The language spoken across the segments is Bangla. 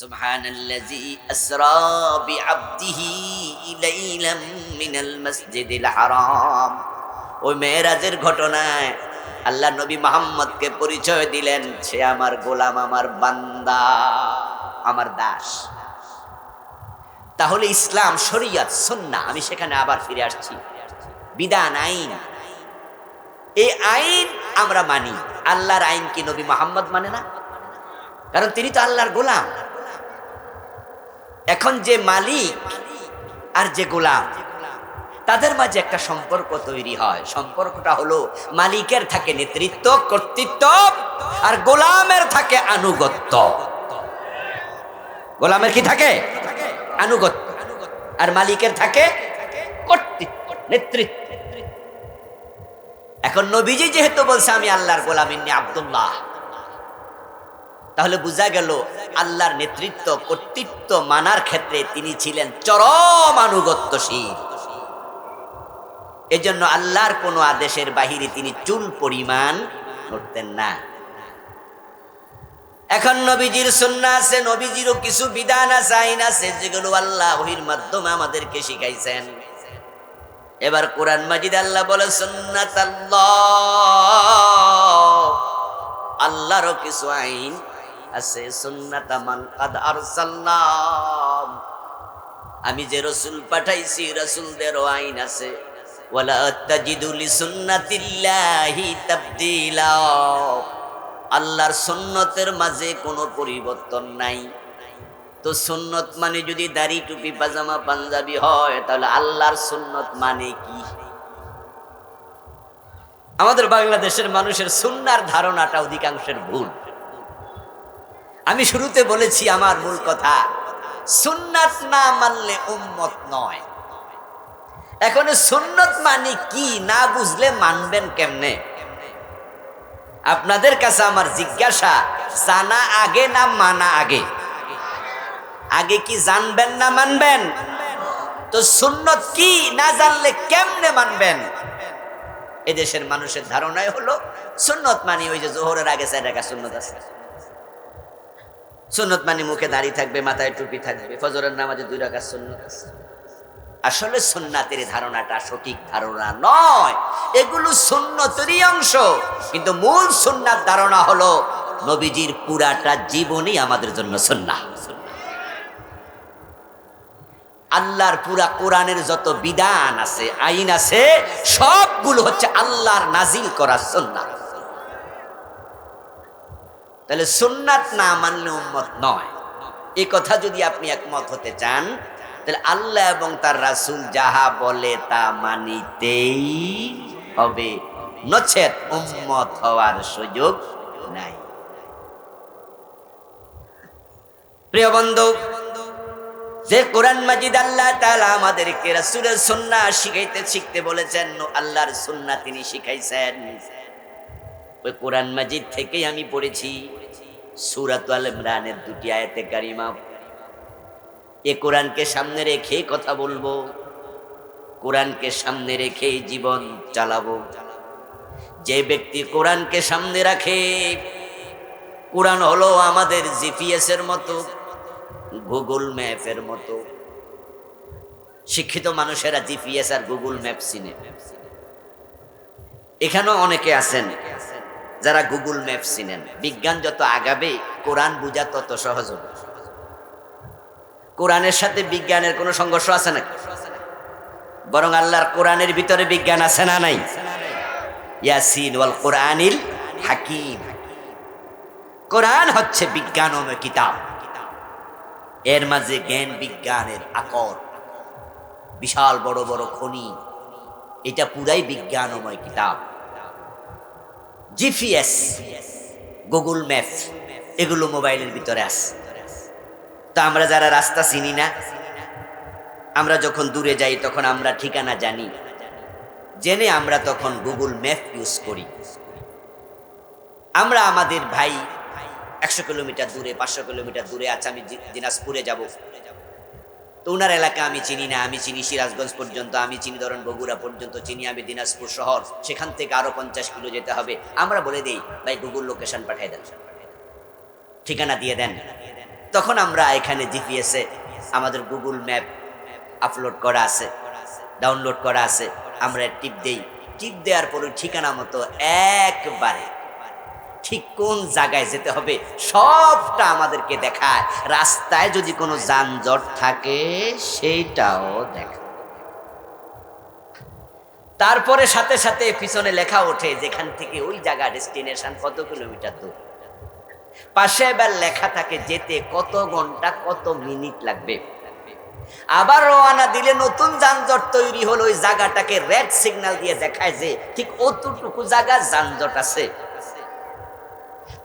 সুবহানাল্লাযী আসরা বিআবদিহি লাইলাম মিনাল মাসজিদিল হারাম। ওই মেরাজের ঘটনায় আল্লাহ নবী মুহাম্মদকে পরিচয় দিলেন, সে আমার গোলাম, আমার বান্দা, আমার দাস। তাহলে ইসলাম, শরীয়ত, সুন্নাহ, আমি সেখানে আবার ফিরে আসছি। বিধান, আইন, এই আইন আমরা মানি। আল্লাহর আইন কি নবী মুহাম্মদ মানে না? কারণ তিনি তো আল্লাহর গোলাম। এখন যে মালিক আর যে গোলাম, তাদের মাঝে একটা সম্পর্ক তৈরি হয়। সম্পর্কটা হলো মালিকের থাকে নেতৃত্ব, কর্তৃত্ব, আর গোলামের থাকে আনুগত্য। গোলামের কি থাকে? আনুগত্য। আর মালিকের থাকে কর্তৃত্ব, নেতৃত্ব। এখন নবীজি যেহেতু বলছে আমি আল্লাহর গোলাম, ইন্নী আব্দুল্লাহ, তাহলে বোঝা গেল আল্লাহর নেতৃত্ব, কর্তৃত্ব মানার ক্ষেত্রে তিনি ছিলেন চরম আনুগত্যশীল। এজন্য আল্লাহর কোন আদেশের বাহিরে তিনি চুল পরিমাণ করতেন না। এখন নবীজির সুন্নাহ আছে, নবীজিরও কিছু বিধান আছে, আইন আছে, যেগুলো আল্লাহ ওহীর মাধ্যমে আমাদেরকে শিখাইছেন। এবার কোরআন মাজিদ আল্লাহ বলে সুন্নাতাল্লাহ, আল্লাহরও কিছু আইন আছে। সুন্নাতা মান কাদ আরসালনা, আমি যে রাসূল পাঠাইছি রাসূলদেরও আইন আছে। ওয়ালা তাজিদু লিসুন্নাতিল্লাহি তাবদীলা, আল্লাহর সুন্নতের মাঝে কোনো পরিবর্তন নাই। তো সুন্নত মানে যদি দাড়ি, টুপি, পাজামা, পাঞ্জাবি হয়, তাহলে আল্লাহর সুন্নত মানে কি? আমাদের বাংলাদেশের মানুষের সুন্নাহর ধারণাটা অধিকাংশের ভুল। আমি শুরুতে বলেছি আমার মূল কথা, সুন্নাত না মানলে উম্মত নয়। এখন সুন্নত মানে কি না বুঝলে মানবেন কেমনে? আপনাদের কাছে আমার জিজ্ঞাসা, জানা আগে না মানা আগে? আগে কি জানবেন না মানবেন? তো সুন্নত কি না জানলে কেমনে মানবেন? এদেশের মানুষের ধারণাই হলো সুন্নত মানে ওই যে জোহরের আগে 4 রাকাত সুন্নত আছে। সুন্নত মানে মুখে দাড়ি থাকবে, মাথায় টুপি থাকবে, ফজরের নামাজে 2 রাকাত সুন্নত আছে। আসলে সুন্নাতের ধারণাটা সঠিক ধারণা নয়, এগুলো সুন্নতেরই অংশ। কিন্তু মূল সুন্নাত ধারণা হলো নবীজির পুরাটা জীবনই আমাদের জন্য সুন্নাহ। আল্লাহর পুরা কোরআনের যত বিধান আছে, আইন আছে, সবগুলো হচ্ছে আল্লাহর নাজিল করা সুন্নাহ। তাহলে সুন্নাত না মানলে উম্মত নয়, এই কথা যদি আপনি একমত হতে চান, তাহলে আল্লাহ এবং তার রাসূল যাহা বলে তা মানিতেই হবে, নচেত উম্মত হওয়ার সুযোগ নাই। প্রিয় বন্ধু, যে কোরআন মাজিদ আল্লাহ তাআলা আমাদেরকে রাসূলের সুন্নাহ শিখতে বলেছেন, আল্লাহর সুন্নাহ তিনি শিখাইছেন, ওই কোরআন মাজিদ থেকেই আমি পড়েছি সূরাতুল আল ইমরানের 2টি আয়াতে কারিমা। এ কোরআনকে সামনে রেখে কথা বলবো, কোরআনকে সামনে রেখে জীবন চালাবো। যে ব্যক্তি কোরআনকে সামনে রাখে, কোরআন হলো আমাদের জিপিএস এর মতো, গুগল ম্যাপের মতো। শিক্ষিত মানুষেরা জিপিএস আর গুগল ম্যাপ চিনে। এখানেও অনেকে আছেন যারা গুগল ম্যাপ চিনেন। বিজ্ঞান যত আগাবে কোরআন বুঝা তত সহজ হবে। কোরআনের সাথে বিজ্ঞানের কোনো সংঘর্ষ আছে নাকি? বরং আল্লাহর কোরআনের ভিতরে বিজ্ঞান আছে না নাই? ইয়াসিন ওয়াল কোরআনিল হাকিম, কোরআন হচ্ছে বিজ্ঞানময় কিতাব। এর মাঝে জ্ঞান বিজ্ঞানের আকর, বিশাল বড় বড় খনি, এটা পুরাই বিজ্ঞানময় কিতাব। জিপিএস, গুগল ম্যাপ, এগুলো মোবাইলের ভিতরে আছে। তো আমরা যারা রাস্তা চিনি না, আমরা যখন দূরে যাই তখন আমরা ঠিকানা জানি, জেনে আমরা তখন গুগল ম্যাপ ইউজ করি। আমরা আমাদের ভাই 100 কিলোমিটার দূরে, 500 কিলোমিটার দূরে আছে, আমি দিনাজপুরে যাব, তো ওনার এলাকা আমি চিনি না, আমি চিনি সিরাজগঞ্জ পর্যন্ত, আমি চিনি ধরেন বগুড়া পর্যন্ত চিনি, আমি দিনাজপুর শহর, সেখান থেকে আরো 50 কিলো যেতে হবে। আমরা বলে দেই, ভাই গুগল লোকেশন পাঠিয়ে দেন, ঠিকানা দিয়ে দেন। তখন আমরা এখানে জিপিএসে আমাদের গুগল ম্যাপ আপলোড করা আছে, ডাউনলোড করা আছে, আমরা টিপ দেই, টিপ দেওয়ার পরে ঠিকানা মতো একবারে ঠিক কোন জায়গায় যেতে হবে সবটা আমাদেরকে দেখায়। রাস্তায় যদি কোনো যানজট থাকে সেইটাও দেখায়। তারপরে সাথে সাথে পিছনে লেখা ওঠে যেখান থেকে ওই জায়গা ডেস্টিনেশন কত কিলোমিটার দূর, পাশে এবার লেখা থাকে যেতে কত ঘন্টা কত মিনিট লাগবে। আবার রওনা দিলে নতুন যানজট তৈরি হলো, ওই জায়গাটাকে রেড সিগন্যাল দিয়ে দেখায় যে ঠিক অতটুকু জায়গা যানজট আছে।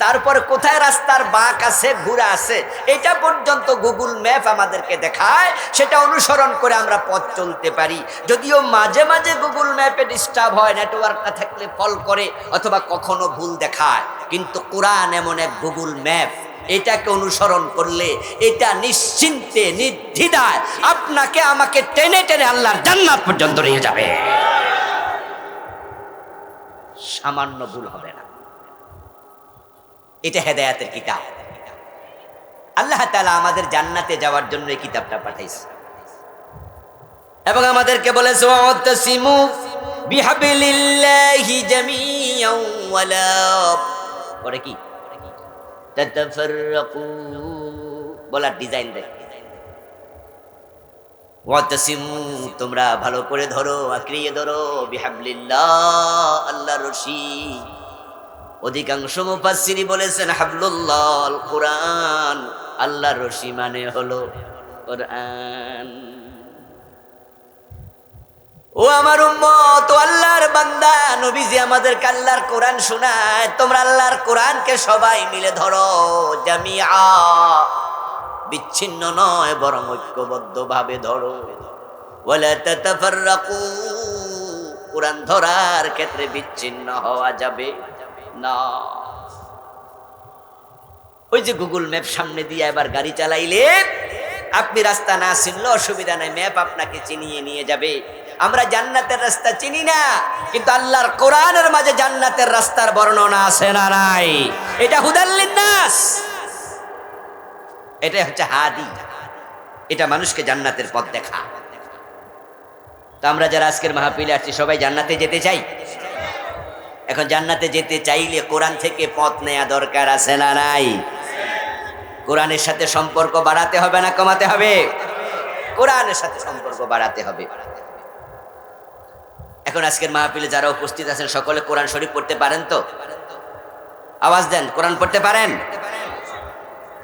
তারপরে কোথায় রাস্তার বাঁক আছে, ঘুরা আছে, এটা পর্যন্ত গুগল ম্যাপ আমাদেরকে দেখায়। সেটা অনুসরণ করে আমরা পথ চলতে পারি। যদিও মাঝে মাঝে গুগল ম্যাপে ডিস্টার্ব হয়, নেটওয়ার্ক না থাকলে ফল করে অথবা কখনো ভুল দেখায়, কিন্তু কোরআন এমন এক গুগল ম্যাপ, এটাকে অনুসরণ করলে এটা নিশ্চিন্তে নির্দ্বিধায় আপনাকে আমাকে টেনে টেনে আল্লাহর জান্নাত পর্যন্ত নিয়ে যাবে। সামান্য ভুল হবে না। এটা হেদায়েতের কিতাব। আল্লাহ তাআলা আমাদের জান্নাতে যাওয়ার জন্য এই কিতাবটা পাঠাইছে এবং আমাদেরকে বলেছে ওয়াতাসিমু বিহাবলিল্লাহি জামিআন ওয়ালা পরে কি তাতাফাররাকু বলার ডিজাইন দেয়। ওয়াতাসিমু তোমরা ভালো করে ধরো, আঁকড়িয়ে ধরো, বিহাবলিল্লাহ আল্লাহর রশি। অধিকাংশ মুফাসসিরি বলেছেন হাবলুল্লাহ কোরআন, আল্লাহর রশি মানে হলো কোরআন। ও আমার উম্মত, ও আল্লাহর বান্দা, নবীজি আমাদেরকে আল্লাহর কোরআন শোনায়, তোমরা আল্লাহর কোরআনকে সবাই মিলে ধরো, জামিআ, বিচ্ছিন্ন নয় বরং ঐক্যবদ্ধভাবে ধরো। ওয়ালা তাতাফাররাকু, কোরআন ধরার ক্ষেত্রে বিচ্ছিন্ন হওয়া যাবে না। ওই যে গুগল ম্যাপ সামনে দিয়ে এবার গাড়ি চালাইলে আপনি রাস্তা না চিনলে অসুবিধা নাই, ম্যাপ আপনাকে চিনিয়ে নিয়ে যাবে। আমরা জান্নাতের রাস্তা চিনি না, কিন্তু আল্লাহর কোরআনের মাঝে জান্নাতের রাস্তার বর্ণনা আছে না নাই? এটা হুদাল লিন্নাস, এটা হচ্ছে হাদি, এটা মানুষকে জান্নাতের পথ দেখা। তো আমরা যারা আজকের মাহফিলে আসছি সবাই জান্নাতে যেতে চাই। এখন জান্নাতে যেতে চাইলে কোরআন থেকে পথ নেওয়া দরকার আছে না নাই? কোরআনের সাথে সম্পর্ক বাড়াতে হবে না কমাতে হবে? কোরআনের সাথে সম্পর্ক বাড়াতে হবে। এখন আজকের মাহফিলে যারা উপস্থিত আছেন সকলে কোরআন শরীফ পড়তে পারেন তো? আওয়াজ দেন, কোরআন পড়তে পারেন?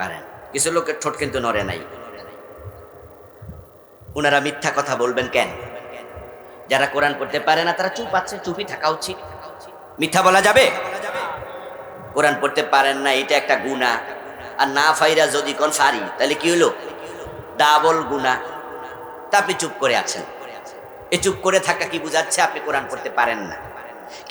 পারেন। কিছু লোকের ঠোঁট কিন্তু নড়ে নাই। ওনারা মিথ্যা কথা বলবেন কেন? যারা কোরআন পড়তে পারে না তারা চুপ আছে, চুপই থাকা উচিত। মিথ্যা বলা যাবে? কোরআন পড়তে পারেন না, এটা একটা গুনাহ। আর না ফাইরা যদি কোন সারি, তাহলে কি হলো? ডাবল গুনাহ। তা আপনি চুপ করে আছেন, এই চুপ করে থাকা কি বুঝাচ্ছে? আপনি কোরআন পড়তে পারেন না।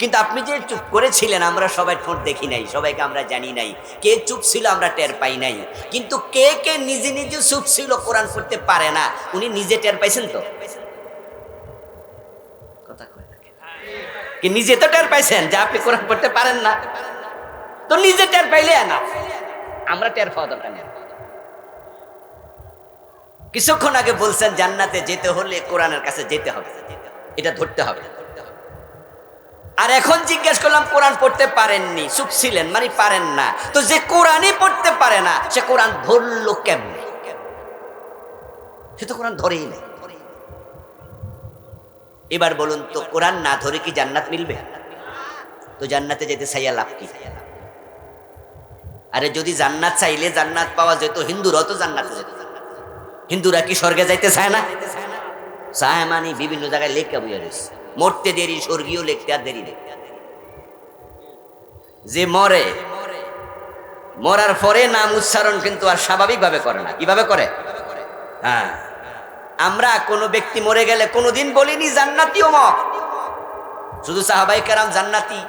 কিন্তু আপনি যে চুপ করেছিলেন, আমরা সবাই ঠোঁট দেখি নাই, সবাইকে আমরা জানি নাই, কে চুপ ছিল আমরা টের পাই নাই। কিন্তু কে কে নিজে নিজে চুপ ছিল, কোরআন পড়তে পারে না, উনি নিজে টের পাইছেন তো? কথা কয় না কি? নিজে তো টের পাইছেন যে আপনি কোরআন পড়তে পারেন না, তো নিজে টের পাইলে না, আমরা টের পাওয়া দরকার নেই। কিছুক্ষণ আগে বলছেন জান্নাতে যেতে হলে কোরআনের কাছে যেতে হবে, এটা ধরতে হবে। আর এখন জিজ্ঞেস করলাম কোরআন পড়তে পারেননি, চুপ ছিলেন মানে পারেন না। তো যে কোরআনই পড়তে পারে না সে কোরআন ধরলো কেমনে? সে তো কোরআন ধরেই নেই। এবার বলুন তো, কোরআন না ধরে কি জান্নাত মিলবে? তো জান্নাতে যেতে চাইয়া লাভ কি? আরে যদি জান্নাত চাইলে জান্নাত পাওয়া যেত, হিন্দুরাও তো জান্নাতে যেত। হিন্দুরা কি স্বর্গে যাইতে চায় না? চায়, মানে বিভিন্ন জায়গায় লেখা বুঝে রয়েছে, মরতে দেরি, স্বর্গীয় লিখতে আর দেরি নেই। যে মরে, মরার পরে নাম উচ্চারণ কিন্তু আর স্বাভাবিকভাবে করে না। কিভাবে করে? হ্যাঁ, আমরা কোনো ব্যক্তি মরে গেলে কোনোদিন বলিনি জান্নাতি অমুক। শুধু সাহাবায়ে কেরাম জান্নাতি,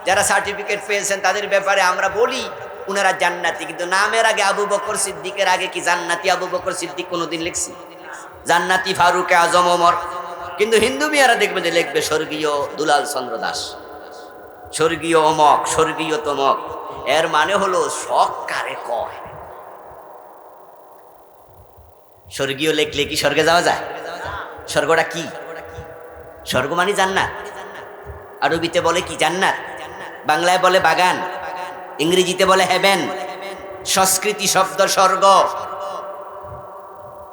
যারা সার্টিফিকেট পেয়েছেন তাদের ব্যাপারে আমরা বলি উনারা জান্নাতি, কিন্তু নামের আগে আবু বকর সিদ্দিকের আগে কি জান্নাতি আবু বকর সিদ্দিক কোনোদিন লিখছি? জান্নাতি ফারুক আজম ওমর। কিন্তু হিন্দু মিয়ারা দেখবে যে লিখবে স্বর্গীয় দুলাল চন্দ্র দাস, স্বর্গীয় অমক, স্বর্গীয় তমক। এর মানে হলো শখ কারে কয়। স্বর্গীয় লেখলে কি স্বর্গে যাওয়া যায়? স্বর্গটা কি? স্বর্গ মানে জান্নাত। আরবিতে বলে কি? জান্নাত। বাংলায় বলে বাগান, ইংরেজিতে বলে হেভেন, সংস্কৃতি শব্দ স্বর্গ,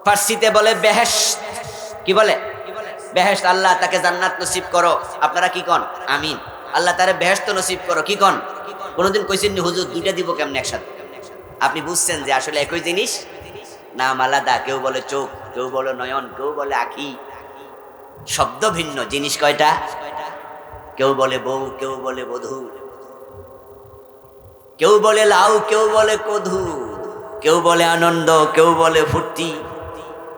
ফার্সিতে বলে বেহেশত। কি বলে? বেহেশত। আল্লাহ তাকে জান্নাত নসিব করো। আপনারা কি কন? আমিন। আল্লাহ তারে বেহেশত নসিব করো। কি কন? কোনদিন কইছেন নি হুজুর দুইটা দিব কেমনে একসাথে? আপনি বুঝছেন যে আসলে একই জিনিস, নাম আলাদা। কেউ বলে চোখ, কেউ বলে নয়ন, কেউ বলে আখি, শব্দ ভিন্ন, জিনিস কয়টা? কেউ বলে বউ, কেউ বলে বধূ, কেউ বলে লাউ, কেউ বলে কধু, কেউ বলে আনন্দ, কেউ বলে ফুর্তি।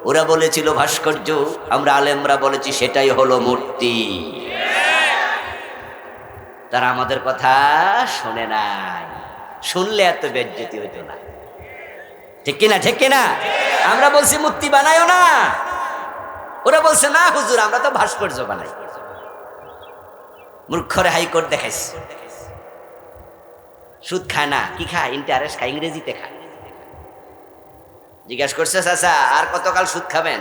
ওরা বলেছিল ভাস্কর্য, আমরা আলেমরা বলেছি সেটাই হলো মূর্তি। তারা আমাদের কথা শোনে নাই, শুনলে এত বেজ্জতি হইতো না। ঠিক কিনা? ঠিক কিনা? আমরা বলছি মূর্তি বানায়ও না, ওরা বলছে না হুজুর আমরা তো ভাস্কর্য বানাই। মূর্খরে হাইকোর্ট দেখাইছে। সুদ খায় না, কি খায়? ইন্টারেস্ট খায়, ইংরেজিতে খায়। জিজ্ঞাসা করছে চাচা আর কতকাল সুদ খাবেন?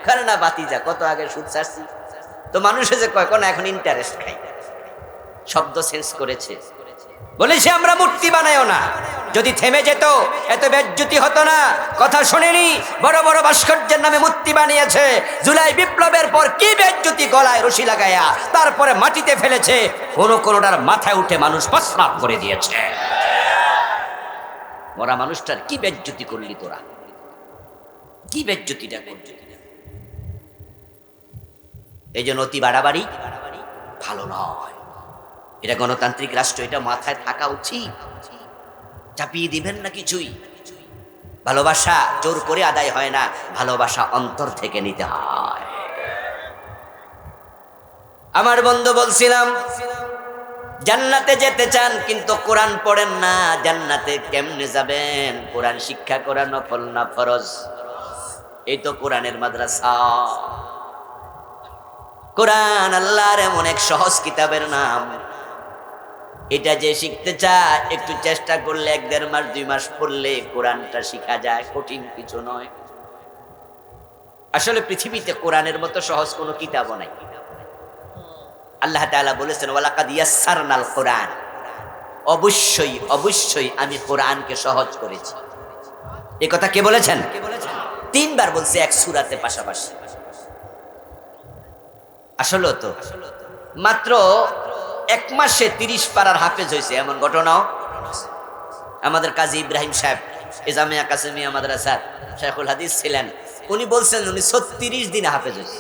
খারে না বাতিজা, কত আগে সুদ ছাড়ছি। তো মানুষে যে কয় কোন এখন ইন্টারেস্ট খাই, শব্দ চেঞ্জ করেছে। বলেছে আমরা মূর্তি বানাইও না। যদি থেমে যেত এত বেজ্জতি হতো না। কথা শুনেনি? বড় বড় ভাস্কর্যের নামে মূর্তি বানিয়েছে। জুলাই বিপ্লবের পর কি বেজ্জতি, গলায় রশি লাগাইয়া তারপরে মাটিতে ফেলেছে। কোনটার মাথায় উঠে মানুষ প্রস্রাব করে দিয়েছে। মরা মানুষটার কি বেজ্জতি করলি তোরা? কি বেজ্জতিটা করলি? এই জন্য অতি বাড়াবাড়ি ভালো নয়। এটা গণতান্ত্রিক রাষ্ট্র, এটা মাথায় থাকা উচিত। চাপিয়ে দিবেন না কিছুই। ভালোবাসা জোর করে আদায় হয় না, ভালোবাসা অন্তর থেকে নিতে হয়। আমার বন্ধু বলছিলাম জান্নাতে যেতে চান কিন্তু কোরআন পড়েন না। জান্নাতে কেমনে যাবেন? কোরআন শিক্ষা করা নফল না ফরজ? এই তো কোরআনের মাদ্রাসা। কোরআন আল্লাহর এমন এক সহজ কিতাবের নাম, এটা যে শিখতে চায় একটু চেষ্টা করলে 1-1.5 মাস 2 মাস পড়লে কোরআনটা শিখা যায়। কঠিন কিছু নয়। আসলে পৃথিবীতে কোরআনের মতো সহজ কোনো কিতাবও নাই। আল্লাহ তাআলা বলেছেন ওয়ালাকাদ ইয়াসসারনাল কোরআন, অবশ্যই অবশ্যই আমি কোরআনকে সহজ করেছি। এই কথা কে বলেছেন? 3 বার বলছে এক সূরাতে পাশাপাশি। আসলে তো মাত্র 1 মাসে 30 পারার হাফেজ হয়েছে, এমন ঘটনাও আমাদের কাজী ইব্রাহিম সাহেব এই জামিয়া কাসেমিয়া মাদ্রাসার শাইখুল হাদিস ছিলেন। উনি বলছেন উনি 36 দিনে হাফেজ হয়েছে।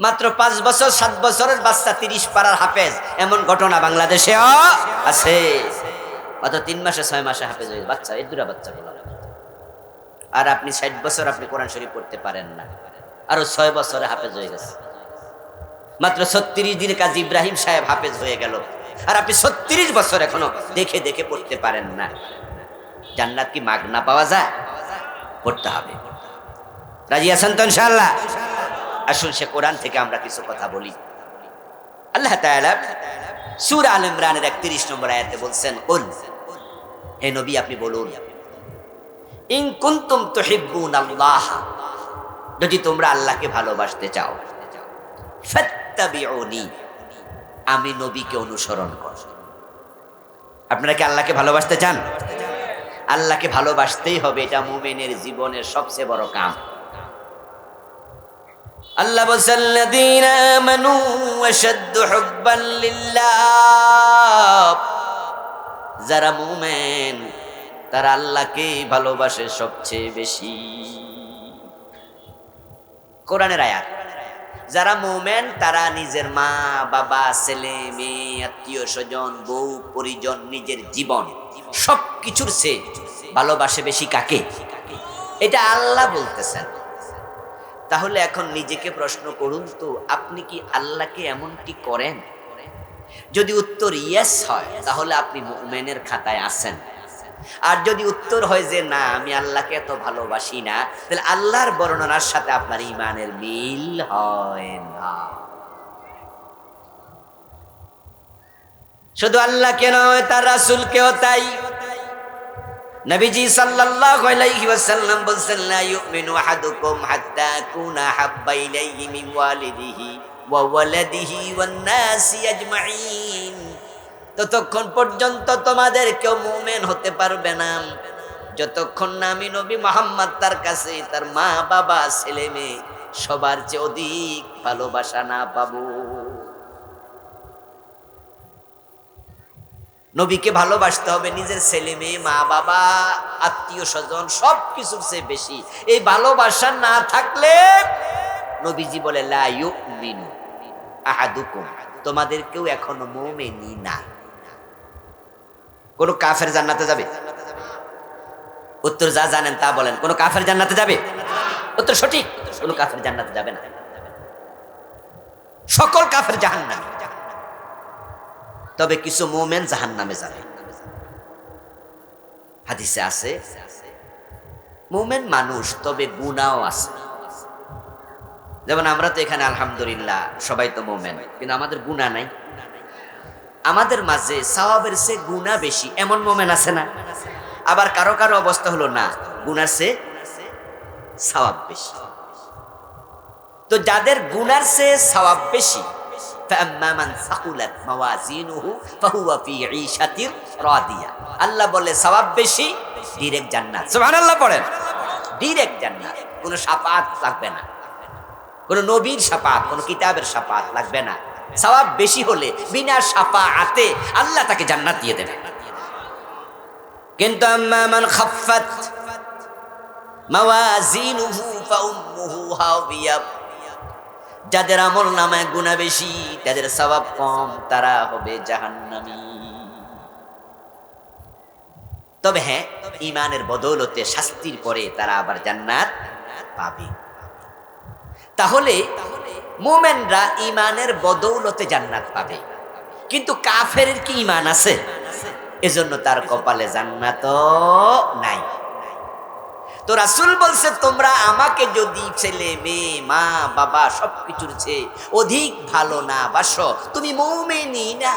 মাত্র 5 বছর 7 বছরের বাচ্চা 30 পারার হাফেজ, এমন ঘটনা বাংলাদেশেও আছে। মাত্র 3 মাসে 6 মাসে হাফেজ হয়েছে বাচ্চা, এই দুরা বাচ্চা গুলো। আর আপনি 60 বছর আপনি কোরআন শরীফ পড়তে পারেন না, আরো 6 বছরে হাফেজ হয়ে গেছে। মাত্র 36 দিনে কাজী ইব্রাহিম সাহেব হাফেজ হয়ে গেল, আর আপনি 36 বছর এখনো দেখে দেখে পড়তে পারেন না। জান্নাত কি মাগনা পাওয়া যায়? পড়তে হবে। রাজি আছেন তো ইনশাআল্লাহ? আসুন সে কোরআন থেকে আমরা কিছু কথা বলি। আল্লাহ তাআলা সূরা আল ইমরানের 31 নম্বর আয়াতে বলছেন কুল, হে নবী আপনি বলুন, ইন কুনতুম তুহিব্বুনাল্লাহ, যদি তোমরা আল্লাহকে ভালোবাসতে চাও, ফাত্তাবিউনি, আমি নবীকে অনুসরণ করো। আপনারা কি আল্লাহকে ভালোবাসতে চান? আল্লাহকে ভালোবাসতেই হবে, এটা মুমিনের জীবনের সবচেয়ে বড় কাম। আল্লাহ বলেন আল্লাযীনা আমানু আশাদ্দু হুব্বান লিল্লাহ, যারা মুমিন তারা আল্লাহকে ভালোবাসে সবচেয়ে বেশি। কোরআনের আয়াত। যারা মুমিন তারা নিজের মা বাবা ছেলে মেয়ে আত্মীয় স্বজন বউ পরিজন নিজের জীবন সবকিছুর চেয়ে ভালোবাসে বেশি কাকে? এটা আল্লাহ বলতেছেন। তাহলে এখন নিজেকে প্রশ্ন করুন তো, আপনি কি আল্লাহকে এমনটি করেন? যদি উত্তর ইয়েস হয় তাহলে আপনি মুমিনের খাতায় আছেন। আর যদি উত্তর হয় যে না আমি আল্লাহকে এত ভালোবাসি না, তাহলে আল্লাহর বর্ণনার সাথে আপনার ঈমানের মিল হয় না। শুধু আল্লাহকে নয় তার রাসূলকেও তাই। নবীজি সাল্লাল্লাহু আলাইহি ওয়াসাল্লাম বলেন লা ইউমিনু আহাদুকুম হাত্তা কুনা হাব্বা ইলাইহি মিন ওয়ালিদিহি ওয়া ওয়ালাদিহি ওয়ান নাসি আজমাইন। ততক্ষণ পর্যন্ত তোমাদের কেউ মুমিন হতে পারবে না যতক্ষণ না আমি নবী মুহাম্মদ তার কাছে তার মা বাবা ছেলে মেয়ে সবার চেয়ে অধিক ভালোবাসা না পাবো। নবীকে ভালোবাসতে হবে নিজের ছেলে মেয়ে মা বাবা আত্মীয় স্বজন সব কিছুর চেয়ে বেশি। এই ভালোবাসা না থাকলে নবীজি বলে লা ইউমিনু আহাদুকুম, তোমাদের কেউ এখনো মুমিনই না। কোন কাফের জান্নাতে যাবে? উত্তর যা জানেন তা বলেন। কোন কাফের জান্নাতে যাবে? উত্তর সঠিক, কোন কাফের জান্নাতে যাবে না। সকল কাফের জাহান্নামে, তবে কিছু মুমিন জাহান্নামে যাবে। হাদিসে আছে মুমিন মানুষ তবে গুনাহও আছে। যেমন আমরা তো এখানে আলহামদুলিল্লাহ সবাই তো মুমিন, কিন্তু আমাদের গুনাহ নাই। আমাদের মাঝে সওয়াবের চেয়ে গুনাহ বেশি এমন মুমিন আছে না? আবার কারো কারো অবস্থা হলো না, গুনার চেয়ে সওয়াব বেশি। তো যাদের গুনার চেয়ে সওয়াব বেশি, فأما من ثقلت موازينه فهو في عيشة راضية, আল্লাহ বলে সওয়াব বেশি, ডাইরেক্ট জান্নাত। সুবহানাল্লাহ পড়েন, ডাইরেক্ট জান্নাত। কোনো শাফাআত লাগবে না, কোনো নবীর শাফাআত, কোনো কিতাবের শাফাআত লাগবে না। সওয়াব বেশি হলে বিনা শাফাআতে আল্লাহ তাকে জান্নাত দিয়ে দেবে। কিন্তু আম্মা মান খাফফাত মাওয়াজিনুহু ফাউম্মুহু হাওিয়া, যাদের আমল নামায় গুনাহ বেশি, তাদের সওয়াব কম, তারা হবে জাহান্নামী। তবে হ্যাঁ, ঈমানের বদৌলতে শাস্তির পরে তারা আবার জান্নাত পাবে। তাহলে মুমিনরা ঈমানের বদৌলতে জান্নাত পাবে, কিন্তু কাফেরের কি ঈমান আছে? এজন্য তার কপালে জান্নাতও নাই। তো রাসূল বলছে, তোমরা আমাকে যদি ছেলে মেয়ে মা বাবা সবকিছুর চেয়ে অধিক ভালো না বাসো, তুমি মুমিনই না।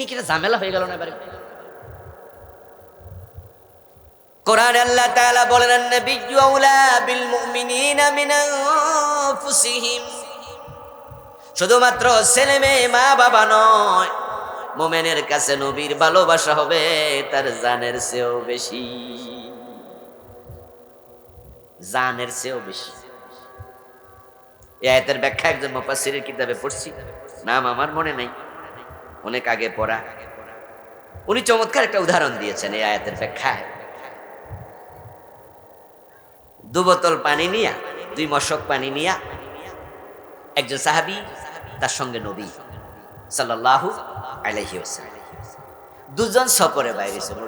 কি ঝামেলা হয়ে গেল না এবারে? কোরআনে আল্লাহ তাআলা বলেন, আন-নাবিয়্যু আওলা বিল মুমিনিনা মিন আনফুসিহিম, শুধুমাত্র ছেলে মেয়ে মা বাবা নয়, মুমিনের কাছে নবীর ভালোবাসা হবে তার জানের চেয়েও বেশি, জানের চেয়েও বেশি। এই আয়াতের ব্যাখ্যা একজন মুফাসসিরের কিতাবে পড়ছি, নাম আমার মনে নাই, অনেক আগে পড়া। উনি চমৎকার একটা উদাহরণ দিয়েছেন এই আয়াতের ব্যাখ্যায়। 2 বোতল পানি নিয়া, 2 মশক পানি নিয়া একজন সাহাবী, তার সঙ্গে নবী সাল্লাল্লাহু আলাইহি ওয়াসাল্লাম, দুজন সফরে বাইরে ছিল।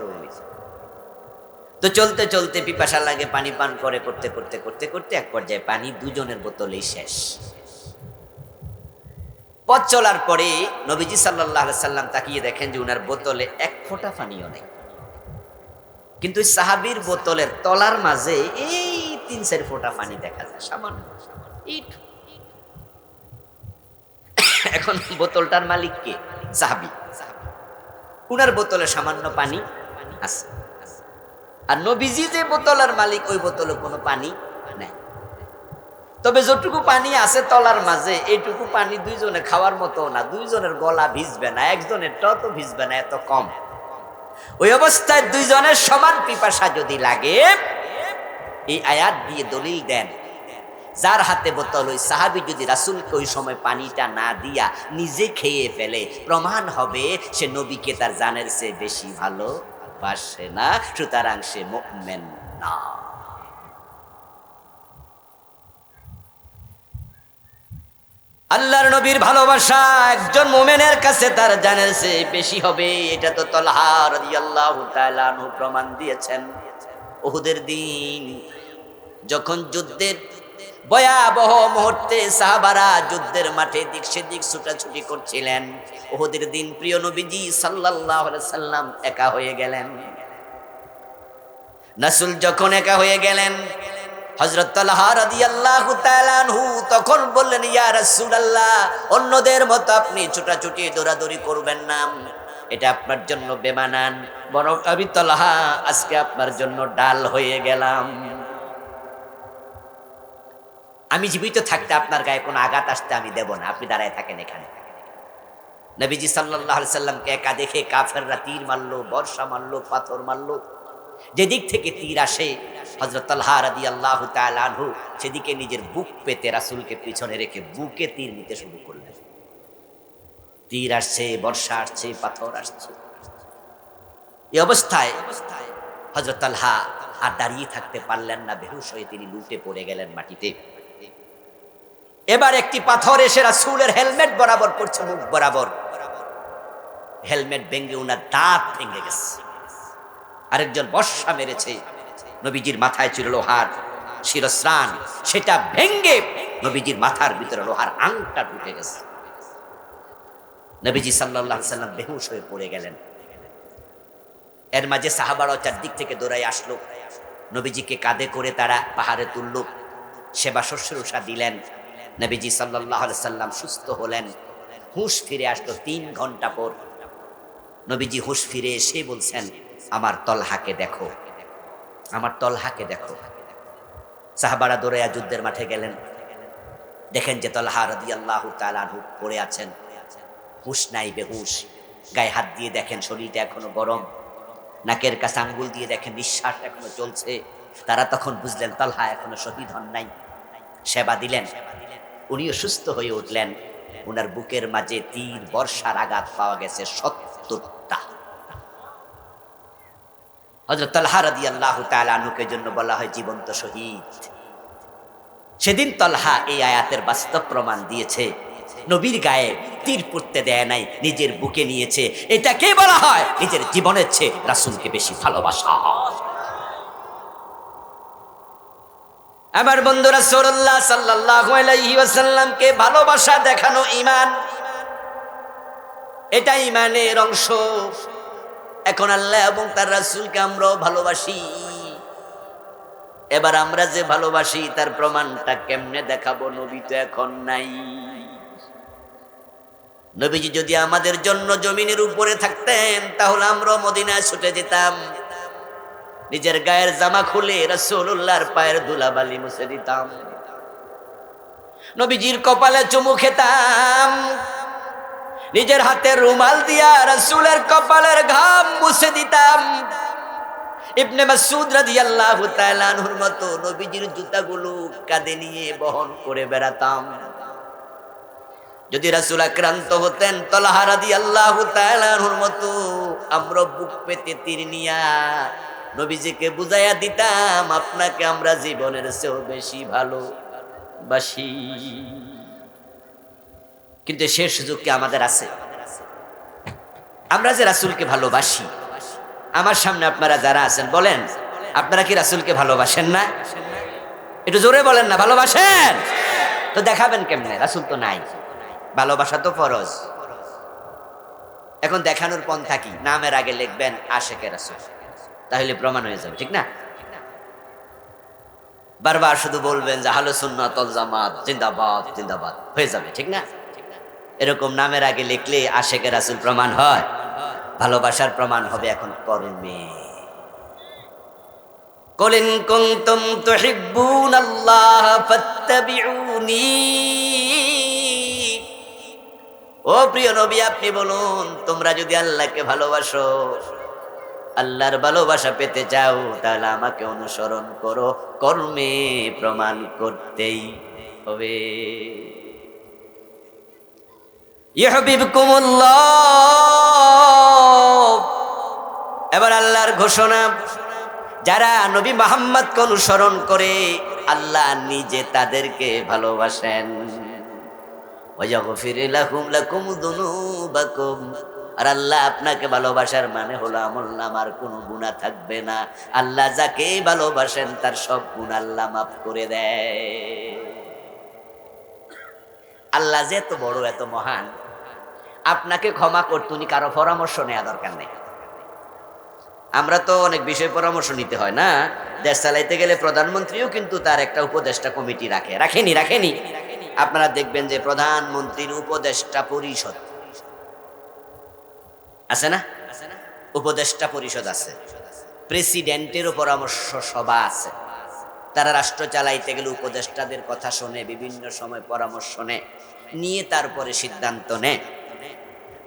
তো চলতে চলতে পিপাসা লাগে, পানি পান করে করতে করতে করতে করতে এক পর্যায়ে পানি দুজনের বোতলেই শেষ। পথ চলার পরে নবীজি সাল্লাল্লাহু আলাইহি সাল্লাম তাকিয়ে দেখেন যে উনার বোতলে 1 ফোঁটা পানিও নেই, কিন্তু সাহাবীর বোতলের তলার মাঝে এই 3-4 ফোঁটা পানি দেখা যায়, সামান্য। এখন বোতলটার মালিক কে? সাহাবী। উনার বোতলে সামান্য পানি আছে, আর নবীজি যে বোতলের মালিক ওই বোতলে কোনো পানি নাই। তবে যতটুকু পানি আছে তলার মাঝে, এইটুকু পানি দুইজনে খাওয়ার মতো না, দুইজনের গলা ভিজবে না, একজনের তো ভিজবে না, এত কম। ওই অবস্থায় দুইজনের সমান পিপাসা যদি লাগে, এই আয়াত দিয়ে দলিল দেন, যার হাতে বোতল ওই সাহাবী যদি রাসূলকে ওই সময় পানিটা না দিয়া নিজে খেয়ে ফেলে, প্রমাণ হবে সে নবীকে তার জানের চেয়ে বেশি ভালোবাসে না, সুতরাং সে মুমিন না। আল্লাহর নবীর ভালোবাসা একজন মুমিনের কাছে তার জানের চেয়ে বেশি হবে, এটা তো তালহা রাদিয়াল্লাহু তাআলা আনহু প্রমাণ দিয়েছেন। উহুদের দিন যখন যুদ্ধের ভয়াবহ মুহূর্তে সাহাবারা যুদ্ধের মাঠে দিক সেদিক ছুটাছুটি করছিলেন, উহুদের দিন প্রিয় নবীজি সাল্লাল্লাহু আলাইহি সাল্লাম একা হয়ে গেলেন। রাসূল যখন একা হয়ে গেলেন, হযরত তালহা রাদিয়াল্লাহু তাআলা আনহু তখন বললেন, ইয়া রাসূলুল্লাহ, অন্যদের মতো আপনি ছুটাছুটি দৌড়াদৌড়ি করবেন না, এটা আপনার জন্য বেমানান। বরং আমি তলহা আজকে আপনার জন্য ডাল হয়ে গেলাম। আমি জীবিত থাকতে আপনার গায়ে কোনো আঘাত আসতে আমি দেব না, আপনি দাঁড়ায় থাকেন এখানে। নবীজি সাল্লাল্লাহু আলাইহি সাল্লামকে একা দেখে কাফেররা তীর মারলো, বর্ষা মারলো, পাথর মারলো। যেদিক থেকে তীর আসে হযরত তালহা রাদিয়াল্লাহু তাআলা আনহু সেদিকে নিজের বুক পেতে রাসূলকে পিছনে রেখে বুকে তীর নিতে শুরু করলেন। তীর আসছে, বর্ষা আসছে, পাথর আসছে। এই অবস্থায় হযরত তালহা আর দাঁড়িয়ে থাকতে পারলেন না, বেহুশ হয়ে তিনি লুটে পড়ে গেলেন মাটিতে। এবার একটি পাথর এসে রাসূলের হেলমেট বরাবর পড়ছে, মুখ বরাবর। হেলমেট ভেঙে ওনার দাঁত ভেঙে গেছে। আরেকজন বর্ষা মেরেছে, নবীজির মাথায় ছিল লোহার শিরস্ত্রাণ, সেটা ভেঙে নবীজির মাথার ভিতরে লোহার আংটা ঢুকে গেছে। নবীজি সাল্লাল্লাহু আলাইহি সাল্লাম বেহুশ হয়ে পড়ে গেলেন। এর মাঝে সাহাবারাও চারদিক থেকে দৌড়াই আসলো, নবীজিকে কাঁধে করে তারা পাহাড়ে তুলল, সেবা শুশ্রূষা দিলেন। নবীজি সাল্লাল্লাহু আলাইহি সাল্লাম সুস্থ হলেন, হুঁশ ফিরে আসলো 3 ঘন্টা পর। নবীজি হুঁশ ফিরে এসে বলছেন, আমার তলহাকে দেখো, আমার তলহাকে দেখো। সাহাবারা দৌড়াইয়া যুদ্ধের মাঠে গেলেন, দেখেন যে তলহা রাদিয়াল্লাহু তাআলা আনহু পড়ে আছেন, হুঁশ নাই, বেহুশ। গায়ে হাত দিয়ে দেখেন শরীরটা এখনো গরম, নাকের কাছে আঙ্গুল দিয়ে দেখেন নিঃশ্বাস এখনো চলছে। তারা তখন বুঝলেন তলহা এখনো শহীদ হন নাই। সেবা দিলেন, উনিও সুস্থ হয়ে উঠলেন। উনার বুকের মাঝে তীর বর্ষার আঘাত পাওয়া গেছে 70টা। হযরত তালহা রাদিয়াল্লাহু তাআলা আনহুকে জন্য বলা হয় জীবন্ত শহীদ। সেদিন তলহা এই আয়াতের বাস্তব প্রমাণ দিয়েছে, নবীর গায়ে তীর পড়তে দেয় নাই, নিজের বুকে নিয়েছে। এটাকে বলা হয় নিজের জীবনের চেয়ে রাসূলকে বেশি ভালোবাসা। আমার বন্ধু রাসূলুল্লাহ সাল্লাল্লাহু আলাইহি ওয়াসাল্লামকে ভালোবাসা দেখানো ঈমান, এটা ঈমানের অংশ। এখন আল্লাহ এবং তার রাসূলকে আমরাও ভালোবাসি। এবার আমরা যে ভালোবাসি তার প্রমাণটা কেমনে দেখাবো? নবী তো এখন নাই। নবীজি যদি আমাদের জন্য জমিনের উপরে থাকতেন তাহলে আমরা মদিনায় ছুটে যেতাম, নিজের গায়ের জামা খুলে রাসূলুল্লাহর পায়ের ধুলাবালি মুছে দিতাম, নবীজির কপালে চুমু খেতাম, নিজের হাতে রুমাল দিয়া রাসূলের কপালের ঘাম মুছে দিতাম। ইবনে মাসউদ রাদিয়াল্লাহু তাআলা আনহুর মতো নবীজির জুতাগুলো কাঁধে নিয়ে বহন করে বেড়াতাম। যদি রাসূল আক্রান্ত হতেন তলহা রাদিয়াল্লাহু তাআলা আনহুর মতো আমরা বুক পেতে তীর নিয়া নবীজিকে বুঝাইয়া দিতাম, আপনাকে আমরা জীবনের চেয়েও বেশি ভালোবাসি। কিন্তু সে সুযোগ কি আমাদের আছে? আমরা যে রাসূলকে ভালোবাসি, আমার সামনে আপনারা যারা আছেন বলেন, আপনারা কি রাসূলকে ভালোবাসেন না? একটু জোরে বলেন না, ভালোবাসেন? তো দেখাবেন কেমনে? রাসূল তো নাই, ভালোবাসা তো ফরজ। এখন দেখানোর পন্থা কি? নামের আগে লিখবেন আশেকে রাসূল, তাহলে প্রমাণ হয়ে যাবে, ঠিক না? বারবার শুধু বলবেন যে আহলে সুন্নাত ওয়াল জামাত জিন্দাবাদ জিন্দাবাদ, হয়ে যাবে, ঠিক না? এরকম নামের আগে লিখলে আশেকে রাসূল প্রমাণ হয়? ভালোবাসার প্রমাণ হবে এখন কর্মে। কুল ইন কুনতুম তুহিব্বুনাল্লাহ ফাত্তাবিউনি। ও প্রিয় নবী, আপনি বলুন, তোমরা যদি আল্লাহকে ভালোবাসো, আল্লাহর ভালোবাসা পেতে চাও, তাহলে আমাকে অনুসরণ করো। কর্মে প্রমাণ করতেই হবে। ইউহিব্বুকুমুল্লাহ। এবার আল্লাহর ঘোষণা, যারা নবী মুহাম্মদকে অনুসরণ করে আল্লাহ নিজে তাদেরকে ভালোবাসেন। ওয়ায়াগফির লাকুম যুনুবাকুম। আর আল্লাহ আপনাকে ভালোবাসার মানে হলো আমলনামার কোনো গুনাহ থাকবে না। আল্লাহ যাকে ভালোবাসেন তার সব গুনাহ আল্লাহ মাফ করে দেয়। আল্লাহ যে এত বড়, এত মহান, আপনাকে ক্ষমা করতে উনি কারো পরামর্শ নেওয়া দরকার নেই। আমরা তো অনেক বিষয় পরামর্শ নিতে হয় না? দেশ চালাইতে গেলে প্রধানমন্ত্রীও কিন্তু তার একটা উপদেষ্টা কমিটি রাখেনি? আপনারা দেখবেন যে প্রধানমন্ত্রীর উপদেষ্টা পরিষদ আছে না? উপদেষ্টা পরিষদ আছে, প্রেসিডেন্টেরও পরামর্শ সভা আছে। তারা রাষ্ট্র চালাইতে গেলে উপদেষ্টাদের কথা শোনে, বিভিন্ন সময় পরামর্শ নিয়ে তারপরে সিদ্ধান্ত নেয়।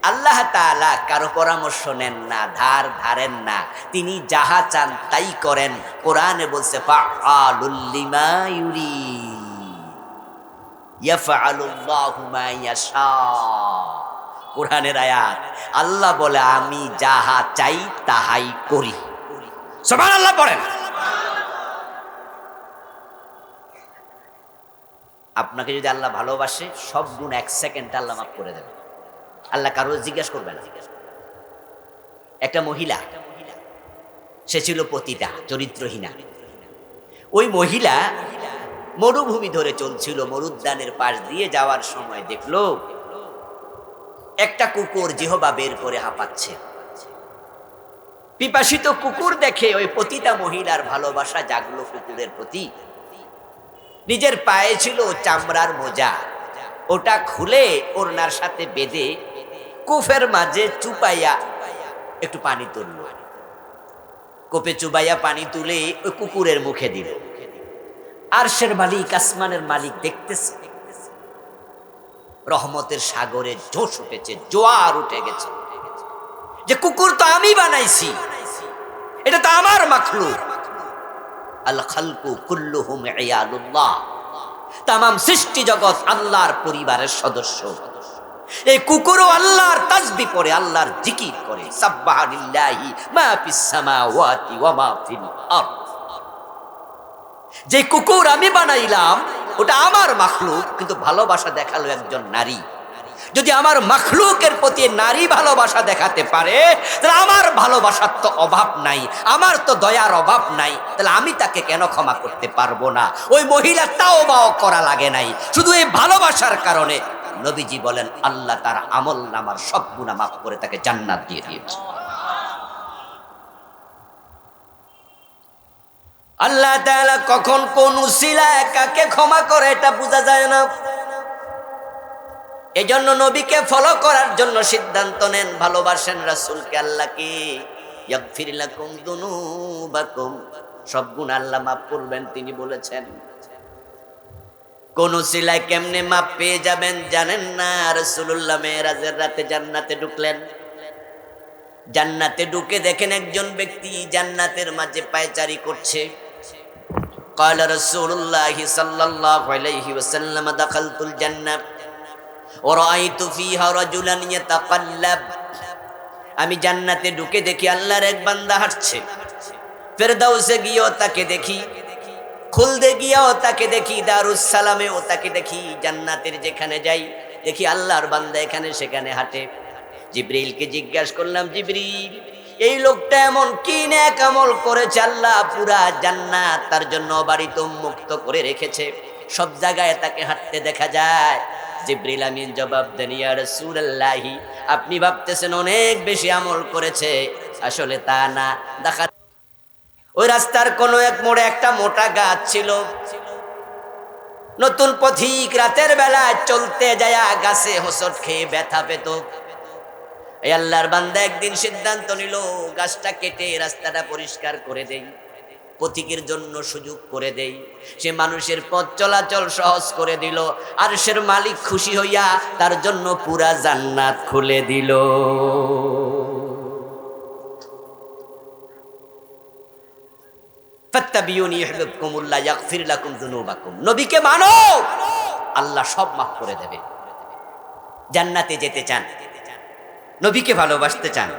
আল্লাহ তাআলা কারো পরামর্শ নেন না, ধারেন না, তিনি যাহা চান তাই করেন। কোরআনে বলছে ফাআলুল লিমা ইউরিদ, ইয়াফআলুল্লাহু মা ইয়াশা। কোরআনের আয়াত, আল্লাহ বলে আমি যাহা চাই তাহাই করি। সুবহানাল্লাহ পড়েন। আপনাকে যদি আল্লাহ ভালোবাসে, সব গুণ 1 সেকেন্ডে আল্লাহ মাফ করে দেবে। আল্লাহ কারো জিজ্ঞেস করবে না। একটা মহিলা, সে ছিল পতিতা, চরিত্রহীনা। ওই মহিলা মরুভূমি ধরে চলছিল, মরুদ্যানের পাশ দিয়ে যাওয়ার সময় দেখলো একটা কুকুর জিহবা বের করে হাঁপাচ্ছে। পিপাসিত কুকুর দেখে ওই পতিতা মহিলার ভালোবাসা জাগলো কুকুরের প্রতি। নিজের পায়ে ছিল চামড়ার মোজা, ওটা খুলে ওড়নার সাথে বেঁধে কূপের মাঝে চুপাইয়া একটু পানি তুলল। কূপে চুবাইয়া পানি তুলে ওই কুকুরের মুখে দিল। আরশের মালিক, আসমানের মালিক দেখতেছে, রহমতের সাগরে জোশ উঠেছে, জোয়ার উঠে গেছে, যে কুকুর তো আমি বানাইছি, এটা তো আমার মাখলুক। আল খালকু কুল্লুহুম ইয়ালুল্লাহ, তামাম সৃষ্টি জগৎ আল্লাহর পরিবারের সদস্য। এই কুকুরও আল্লাহর তাসবিহ পড়ে, আল্লাহর জিকির করে, সাব্বাহা লিল্লাহি মা ফিস সামাওয়াতি ওয়া মা ফিল আরদ। যে কুকুর আমি বানাইলাম ওটা আমার মাখলুক, কিন্তু ভালোবাসা দেখালো একজন নারী। যদি আমার মাখলুকের প্রতি নারী ভালোবাসা দেখাতে পারে, তাহলে আমার ভালোবাসার তো অভাব নাই, আমার তো দয়ার অভাব নাই, তাহলে আমি তাকে কেন ক্ষমা করতে পারবো না? ওই মহিলা তাওবাও করা লাগে নাই, শুধু এই ভালোবাসার কারণে নবীজি বলেন আল্লাহ তার আমল নামার সব গুনাহ মাফ করে তাকে জান্নাত দিয়ে দিয়েছে। আল্লাহ তাআলা কখন কোন উসিলায় কাকে ক্ষমা করে এটা বোঝা যায় না। এজন্য নবীকে ফলো করার জন্য সিদ্ধান্ত নেন, ভালোবাসেন রাসূলকে, আল্লাহকে। ইয়াগফির লাকুম যুনুবাকুম, সব গুনাহ আল্লাহ মাফ করবেন তিনি বলেছেন। কোন উসিলায় কেমনে মাফ পেয়ে যাবেন জানেন না? রাসূলুল্লাহ মেরাজের রাতে জান্নাতে ঢুকলেন। জান্নাতে ঢুকে দেখেন একজন ব্যক্তি জান্নাতের মাঝে পায়চারি করছে। قال رسول الله صلى الله عليه وسلم دخلت الجنة ورأيت فيها رجلا يتقلب, আমি জান্নাতে ঢুকে দেখি আল্লাহর এক বান্দা হাঁটছে। ফেরদাউসে গিয়েও তাকে দেখি, খুলদে গিয়েও তাকে দেখি, দারুস সালামেও তাকে দেখি, জান্নাতের যেখানে যাই দেখি আল্লাহর বান্দা এখানে সেখানে হাঁটে। জিবরিলকে জিজ্ঞাসা করলাম, জিবরিল এই লোকটা এমন কি নেক আমল করেছে, আল্লাহ পুরা জান্নাত তার জন্য বাড়িতে উন্মুক্ত করে রেখেছে, সব জায়গায় তাকে হাঁটতে দেখা যায়। জিবরিল আমিন জবাব দেন, ইয়া রাসূলুল্লাহ আপনি ভাবতেছেন অনেক বেশি আমল করেছে, আসলে তা না। দেখা ওই রাস্তার কোন এক মোড়ে একটা মোটা গাছ ছিল। নতুন পথিক রাতের বেলায় চলতে যায় গাছে হোঁচট খেয়ে ব্যথা পেত। এই আল্লাহর বান্দা একদিন সিদ্ধান্ত নিল গাছটা কেটে রাস্তাটা পরিষ্কার করে দেই, পথিকের জন্য সুযোগ করে দেই। সে মানুষের পথ চলাচল সহজ করে দিল। আরশের মালিক খুশি হইয়া তার জন্য পুরা জান্নাত খুলে দিল। ফাত্তাবিউনি ইউহিব্বুকুমুল্লাহ ইয়াগফির লাকুম যুনুবাকুম, নবীকে মানো, আল্লাহ সব মাফ করে দেবে। জান্নাতে যেতে চান, নবীকে ভালোবাসতে চান,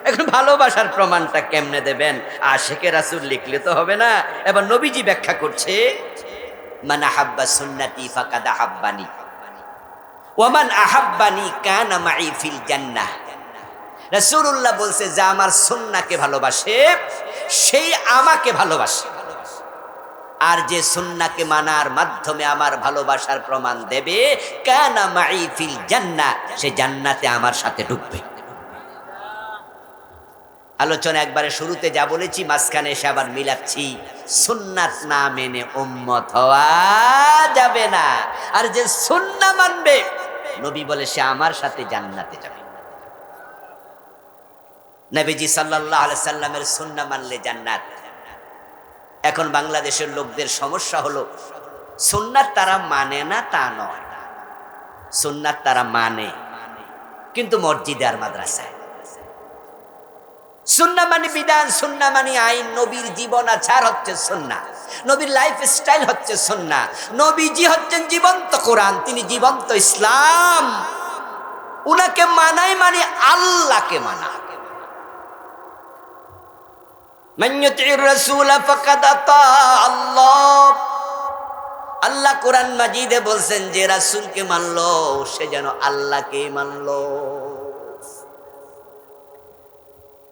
এখন ভালোবাসার প্রমাণটা কেমনে দেবেন? আশিকে রাসূল লিখলে তো হবে না। এবার নবীজি ব্যাখ্যা করছে, মান আহাব্বা সুন্নতি ফাকাদ আহাব্বানি ওয়া মান আহাব্বানি কানা মাই ফিল জান্নাহ। রাসূলুল্লাহ বলছে, যে আমার সুন্নাহকে ভালোবাসে সেই আমাকে ভালোবাসে, আর যে সুন্নাহকে মানার মাধ্যমে আমার ভালোবাসার প্রমাণ দেবে, কানা মাই ফিল জান্নাহ, সে জান্নাতে আমার সাথে ঢুকবে। আলোচনা একবারে শুরুতে যা বলেছি মাঝখানে এসে আবার মিলাচ্ছি, সুন্নাত না মেনে উম্মত হওয়া যাবে না। আর যে সুন্নাহ মানবে, নবী বলে সে আমার সাথে জান্নাতে যাবে। নবীজি সাল্লাল্লাহু আলাইহি সাল্লামের সুন্নাহ মানলে জান্নাত। এখন বাংলাদেশের লোকদের সমস্যা হলো সুন্নাত তারা মানে না তা নয়, সুন্নাত তারা মানে কিন্তু মসজিদে আর মাদ্রাসায়। সুন্নাহ মানে বিধান, সুন্নাহ মানে আইন, নবীর জীবন আচার হচ্ছে সুন্নাহ, নবীর লাইফ স্টাইল হচ্ছে সুন্নাহ। নবীজি হচ্ছেন জীবন্ত কোরআন, তিনি জীবন্ত ইসলাম। উনাকে মানাই মানে আল্লাহকে মানা। মান ইউতির রাসূল ফাকাদ আতা আল্লাহ। আল্লাহ কোরআন মাজিদে বলছেন যে রাসূলকে মানলো সে যেন আল্লাহকে মানলো।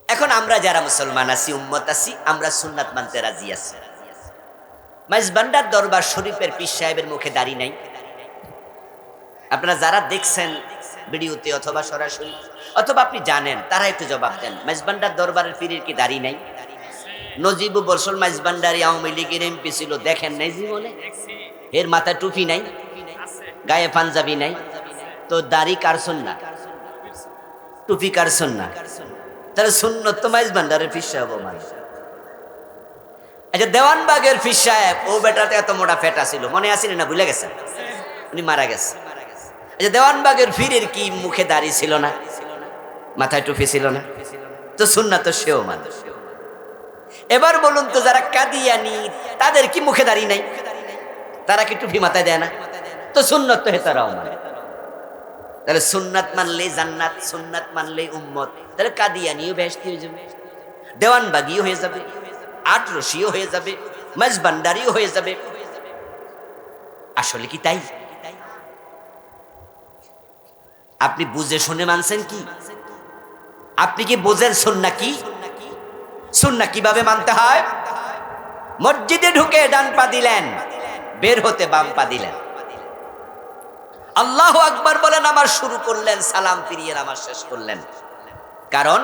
এখন আমরা যারা মুসলমান আছি, উম্মত আছি, আমরা সুন্নাত মানতে রাজি আছি। মাইজবান্ডার দরবার শরীফের পীর সাহেবের মুখে দাড়ি নাই। আপনারা যারা দেখছেন ভিডিওতে অথবা সরাসরি অথবা আপনি জানেন, তারা একটু জবাব দেন, মাইজবান্ডার দরবারের পীরের কি দাড়ি নাই? নজিবু বরসল মাইজবান্ডারি আওয়ামী লীগের এমপি ছিল, দেখেন নাই জীবনে? এর মাথায় টুপি নাই, গায়ে পাঞ্জাবি নাই, তো দাড়ি কার সুন্নাহ? টুপি কার সুন্নাহ? তাহলে সুন্নত তো মাইজবান্ডারের পীর সাহেব মানে। আচ্ছা, দেওয়ানবাগের পীর সাহেব, ও বেটাতে এত মোটা ফেটা ছিল, মনে আছে না? ভুলে গেছেন? উনি মারা গেছে। আচ্ছা, দেওয়ানবাগের পীরের কি মুখে দাড়ি ছিল না, মাথায় টুপি ছিল না? তো সুন্নাত তো সেও মানে। এবার বলুন তো, যারা কাদিয়ানি তাদের কি মুখে দাড়ি নাই? তারা কি টুপি মাথায় দেয় না? তো সুন্নত তো হেতারাও মানে। তাহলে সুন্নাত মানলে জান্নাত, সুন্নাত মানলে উম্মত। তাহলে কাদিয়ানিও বেহেশতি হয়ে যাবে, দেওয়ানবাগিও হয়ে যাবে, আটরশিও হয়ে যাবে, মাইজবান্ডারিও হয়ে যাবে। আসলে কি তাই? আপনি বুঝে শুনে মানছেন কি? আপনি কি বোঝেন সুন্নাহ কি? সুন্নাহ কিভাবে মানতে হয়? মসজিদে ঢুকে ডান পা দিলেন, বের হতে বাম পা দিলেন, আল্লাহু আকবার বলে নামাজ শুরু করলেন, সালাম ফিরিয়ে নামাজ শেষ করলেন। কারণ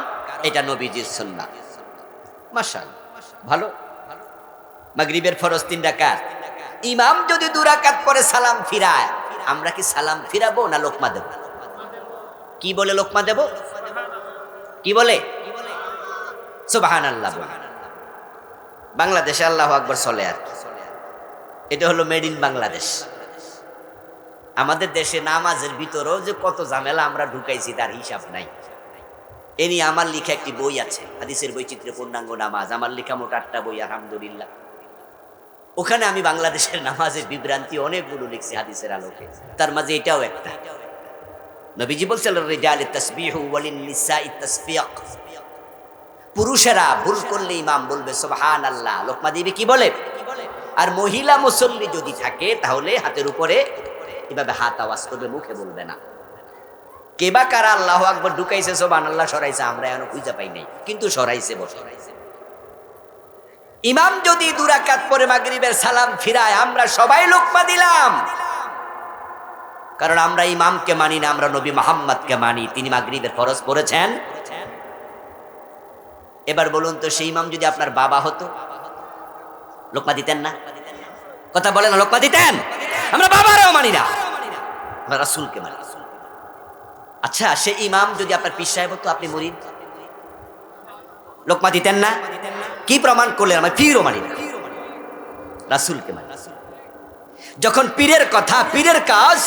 এটা নবীজির সুন্নাহ। মাশাআল্লাহ, ভালো। মাগরিবের ফরজ 3 রাকাত, ইমাম যদি 2 রাকাত পরে সালাম ফিরায়, আমরা কি সালাম ফিরাবো না লোকমা দেব? কি বলে লোকমা দেব? কি বলে? সুবহানাল্লাহ বলে। বাংলাদেশে আল্লাহু আকবার চলে, আর এটা হলো মেড ইন বাংলাদেশ। আমাদের দেশে নামাজের ভিতরেও যে কত ঝামেলা আমরা ঢুকাইছি তার হিসাব নাই। এ নিয়ে আমার লেখা একটি বই আছে, হাদিসের বৈচিত্র্য পূর্ণাঙ্গ নামাজ। আমার লেখা মোট 8টা বই, আলহামদুলিল্লাহ। ওখানে আমি বাংলাদেশের নামাজের বিভ্রান্তি অনেকগুলো লিখছি হাদিসের আলোকে, তার মাঝে এটাও একটা। নবীজি বলছেন রিজাল তাসবিহু ওয়ালিন নিসাই তাসফিক। পুরুষেরা ভুল করলে ইমাম বলবে সুবহানাল্লাহ, লোকমা দিবে কি বলে? আর মহিলা মুসল্লি যদি থাকে তাহলে হাতের উপরে এভাবে হাত আওয়াজ করবে, মুখে বলবে না। কেবা কারা আল্লাহু আকবার ঢুকাইছে, সুবহানাল্লাহ সরাইছে, আমরা এখনো খুঁজে পাই নাই, কিন্তু সরাইছে বসে। ইমাম যদি 2 রাকাত পরে মাগরিবের সালাম ফিরায়, আমরা সবাই লোকমা দিলাম, কারণ আমরা ইমামকে মানি না, আমরা নবী মুহাম্মদকে মানি। তিনি মাগরিবের ফরজ পড়েছেন। এবার বলুন তো, সেই ইমাম যদি আপনার বাবা হতো, লোকমা দিতেন না? কথা বলেন, লোকমা দিতেন? আমরা বাবারাও মানি না, আমরা রাসূলকে মানি। আচ্ছা, সেই ইমাম যদি আপনার পীর সাহেব হতো, আপনি মুরিদ, লোকমা দিতেন না? কি প্রমাণ করলেন? আমরা পীরও মানি না, রাসূলকে মানি। যখন পীরের কথা, পীরের কাজ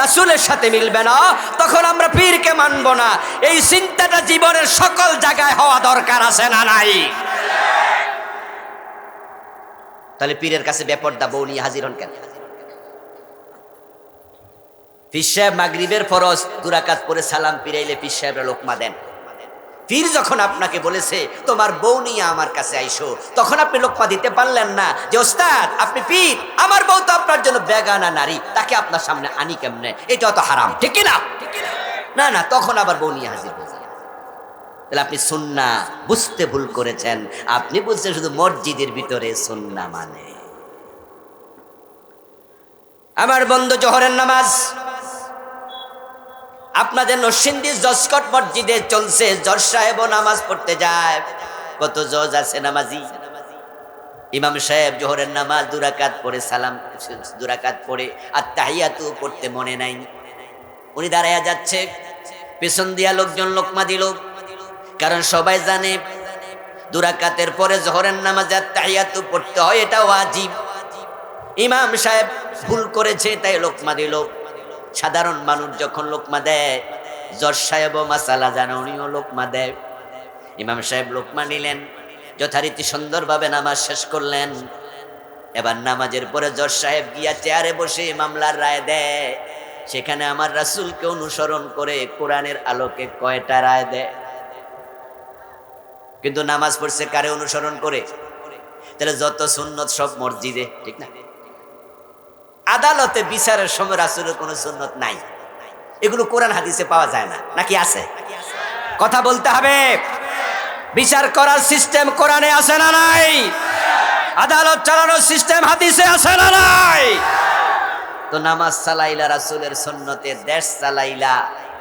রাসূলের সাথে মিলবে না, তখন আমরা পীরকে মানব না। এই চিন্তাটা জীবনের সকল জায়গায় হওয়া দরকার, আছে না নাই? তাহলে পীরের কাছে বেপরদা বউ নিয়ে হাজির হন কেন? পীর সাহেব মাগরিবের ফরজ 2 রাকাত পরে সালাম ফিরাইলে পীর সাহেবরা লোকমা দেন। পীর যখন আপনাকে বলেছে তোমার বউ নিয়ে আমার কাছে আইসো, তখন আপনি লোকমা দিতে পারলেন না যে ওস্তাদ আপনি পীর, আমার বউ তো আপনার জন্য বেগানা নারী, তাকে আপনার সামনে আনি কেমনে? এটা তো হারাম, ঠিক কি না? না না, তখন আবার বউ নিয়ে হাজির হয়ে যায়। তাহলে আপনি সুন্নাহ বুঝতে ভুল করেছেন। আপনি বুঝছেন শুধু মসজিদের ভিতরে সুন্নাহ মানে। আমার বন্ধু, জোহরের নামাজ আপনাদের নরসিংদী জজকট মসজিদে চলছে, জজ সাহেবও নামাজ পড়তে যায়। কত জজ আছে নামাজি। ইমাম সাহেব জোহরের নামাজ 2 রাকাত পড়ে সালাম 2 রাকাত পড়ে আর তাহিয়াতু পড়তে মনে নাই, উনি দাঁড়ায়া যাচ্ছে, পেছন দিয়া লোকজন লোকমা দিল। কারণ সবাই জানে 2 রাকাতের পরে যোহরের নামাজে তাহিয়াতু পড়তে হয়, এটা ওয়াজিব। ইমাম সাহেব ভুল করেছে তাই লোকমা দিল। সাধারণ মানুষ যখন লোকমা দেয়, জজ সাহেবও মাসালা জানে, উনিও লোকমা দেয়। ইমাম সাহেব লোকমা নিলেন, যথারীতি সুন্দরভাবে নামাজ শেষ করলেন। এবার নামাজের পরে জজ সাহেব গিয়া চেয়ারে বসে মামলার রায় দেয়। সেখানে আমার রাসূলকে অনুসরণ করে কোরআনের আলোকে কয়টা রায় দেয়? কিন্তু নামাজ পড়ছে কারে অনুসরণ করে? তাহলে যত সুন্নত সব মসজিদে, ঠিক না? আদালতে বিচারের সময় রাসূলের কোনো সুন্নত নাই, এগুলো কোরআন হাদিসে পাওয়া যায় না, নাকি আছে? কথা বলতে হবে। বিচার করার সিস্টেম কোরআনে আছে না নাই? আদালত চালানোর সিস্টেম হাদিসে আছে না নাই? তো নামাজ চালাইলা রাসূলের সুন্নতে, দেশ চালাইলা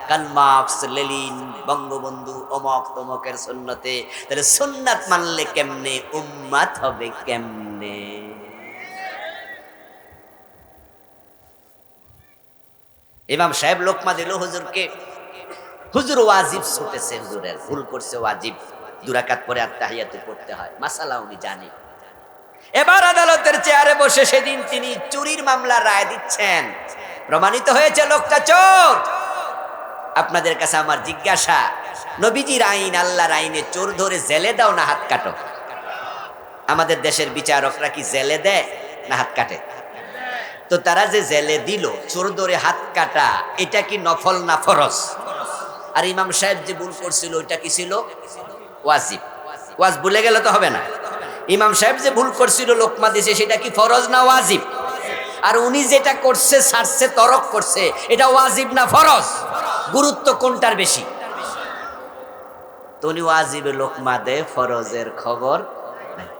কাল মার্কস, লেনিন, বঙ্গবন্ধু, অমক তমকের সুন্নতে। তাহলে সুন্নাত মানলে কেমনে, উম্মাত হবে কেমনে? ইমাম সাহেব লোকমা দিল হুজুরকে। হুজুর ওয়াজিব ছুটেছে, হুজুরের ভুল করছে, ওয়াজিব 2 রাকাত পরে আত্তাহিয়াতু পড়তে হয়, মাসালা উনি জানে। এবার আদালতের চেয়ারে বসে সেদিন তিনি চুরির মামলা রায় দিচ্ছেন। প্রমাণিত হয়েছে লোকটা চোর। আপনাদের কাছে আমার জিজ্ঞাসা, নবীজির আইন, আল্লাহর আইনে চোর ধরে জেলে দাও না হাত কাটো? আমাদের দেশের বিচারকরা কি জেলে দেয় না হাত কাটে? তো তারা যে জেলে দিল, চোর ধরে হাত কাটা, এটা কি নফল না ফরজ? আর ইমাম সাহেব যে ভুল করছিল ওইটা কি ছিল? ওয়াজিব। ওয়াজ ভুলে গেলে তো হবে না। ইমাম সাহেব যে ভুল করছিল লোকমা দিছে, সেটা কি ফরজ না ওয়াজিব? আর উনি যেটা করছে, ছাড়ছে, তরক করছে, এটা ওয়াজিব না ফরজ? গুরুত্ব কোনটার বেশি? তো উনি ওয়াজিবের লোকমা দে, ফরজের খবর নাই।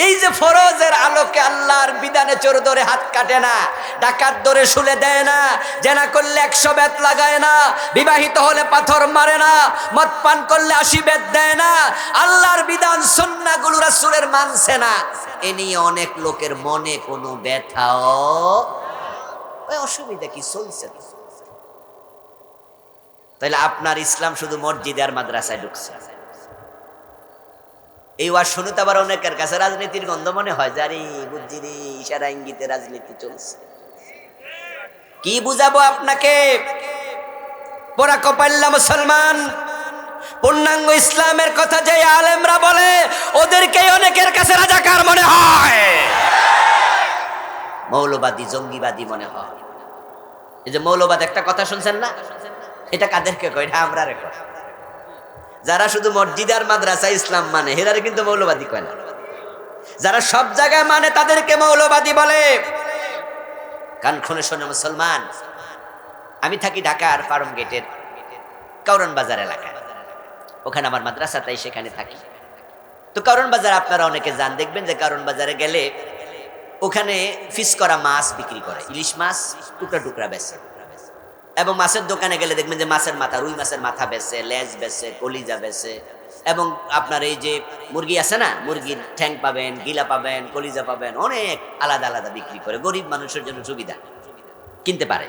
এই যে ফরজের আলোকে আল্লাহর বিধানে চোর ধরে হাত কাটে না, ডাকাত ধরে শুলে দেয় না, জেনা করলে 100 বেত লাগায় না, বিবাহিত হলে পাথর মারে না, মদ পান করলে 80 বেত দেয় না, আল্লাহর বিধান সুন্নাহগুলো রাসূলের মানছে না, এ নিয়ে অনেক লোকের মনে কোনো ব্যথাও, ওই অসুবিধা কি চলছে? তাহলে আপনার ইসলাম শুধু মসজিদে আর মাদ্রাসায় ঢুকছে। এই ওয়াজ শুনতে আবার অনেকের কাছে রাজনীতির গন্ধ মনে হয়, জানি বুঝছি রে, ইশারা ইঙ্গিতে রাজনীতি চলছে। কি বুঝাবো আপনাকে? পোড়া কপাল্লা মুসলমান, পূর্ণাঙ্গ ইসলামের কথা যে আলেমরা বলে, ওদেরকে অনেকের কাছে রাজাকার মনে হয়, মৌলবাদী, জঙ্গিবাদী মনে হয়। এই যে মৌলবাদ একটা কথা শুনছেন না, এটা কাদেরকে কয়? এটা আমরা রেখো। যারা শুধু মসজিদ আর মাদ্রাসায় ইসলাম মানে, হেরারে কিন্তু মৌলবাদী কয় না। যারা সব জায়গায় মানে, তাদেরকে মৌলবাদী বলে। কান খুলে শোনে মুসলমান, আমি থাকি ঢাকার ফার্ম গেটের কারণ বাজার এলাকায়, ওখানে আমার মাদ্রাসা, তাই সেখানে থাকি। তো কারণ বাজার আপনারা অনেকে জান, দেখবেন যে কারণ বাজারে গেলে ওখানে ফিশ করা মাছ বিক্রি করে, ইলিশ মাছ টুকরা টুকরা বেচে। এবং মাছের দোকানে গেলে দেখবেন যে মাছের মাথা, রুই মাছের মাথা বেচে, লেজ বেচে, কলিজা বেচে। এবং আপনার এই যে মুরগি আছে না, মুরগির ঠ্যাং পাবেন, গিলা পাবেন, কলিজা পাবেন, অনেক আলাদা আলাদা বিক্রি করে। গরিব মানুষের জন্য সুবিধা, কিনতে পারে।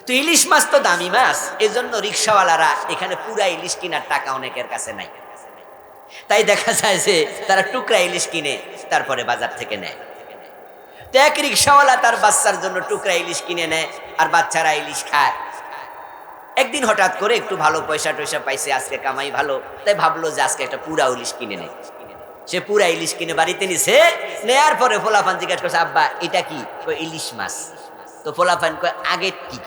তো ইলিশ মাছ তো দামি মাছ, এজন্য রিক্সাওয়ালারা এখানে পুরা ইলিশ কেনার টাকা অনেকের কাছে নাই। তাই দেখা যায় যে তারা টুকরা ইলিশ কিনে তারপরে বাজার থেকে নেয়। তো এক রিক্সাওয়ালা তার বাচ্চার জন্য টুকরা ইলিশ কিনে নেয়, আর বাচ্চারা ইলিশ খায়। একদিন হঠাৎ করে একটু ভালো পয়সা টয়সা পাইছে, আজকে কামাই ভালো, তাই ভাবলো যে আজকে একটা পুরা ইলিশ কিনে নেয়। সে পুরা ইলিশ কিনে বাড়িতে নিছে। নেয়ার পরে ফোলাফান জিজ্ঞাসা করছে, আব্বা এটা কি? ইলিশ মাছ। তো ফোলাফান কয়, আগে কি?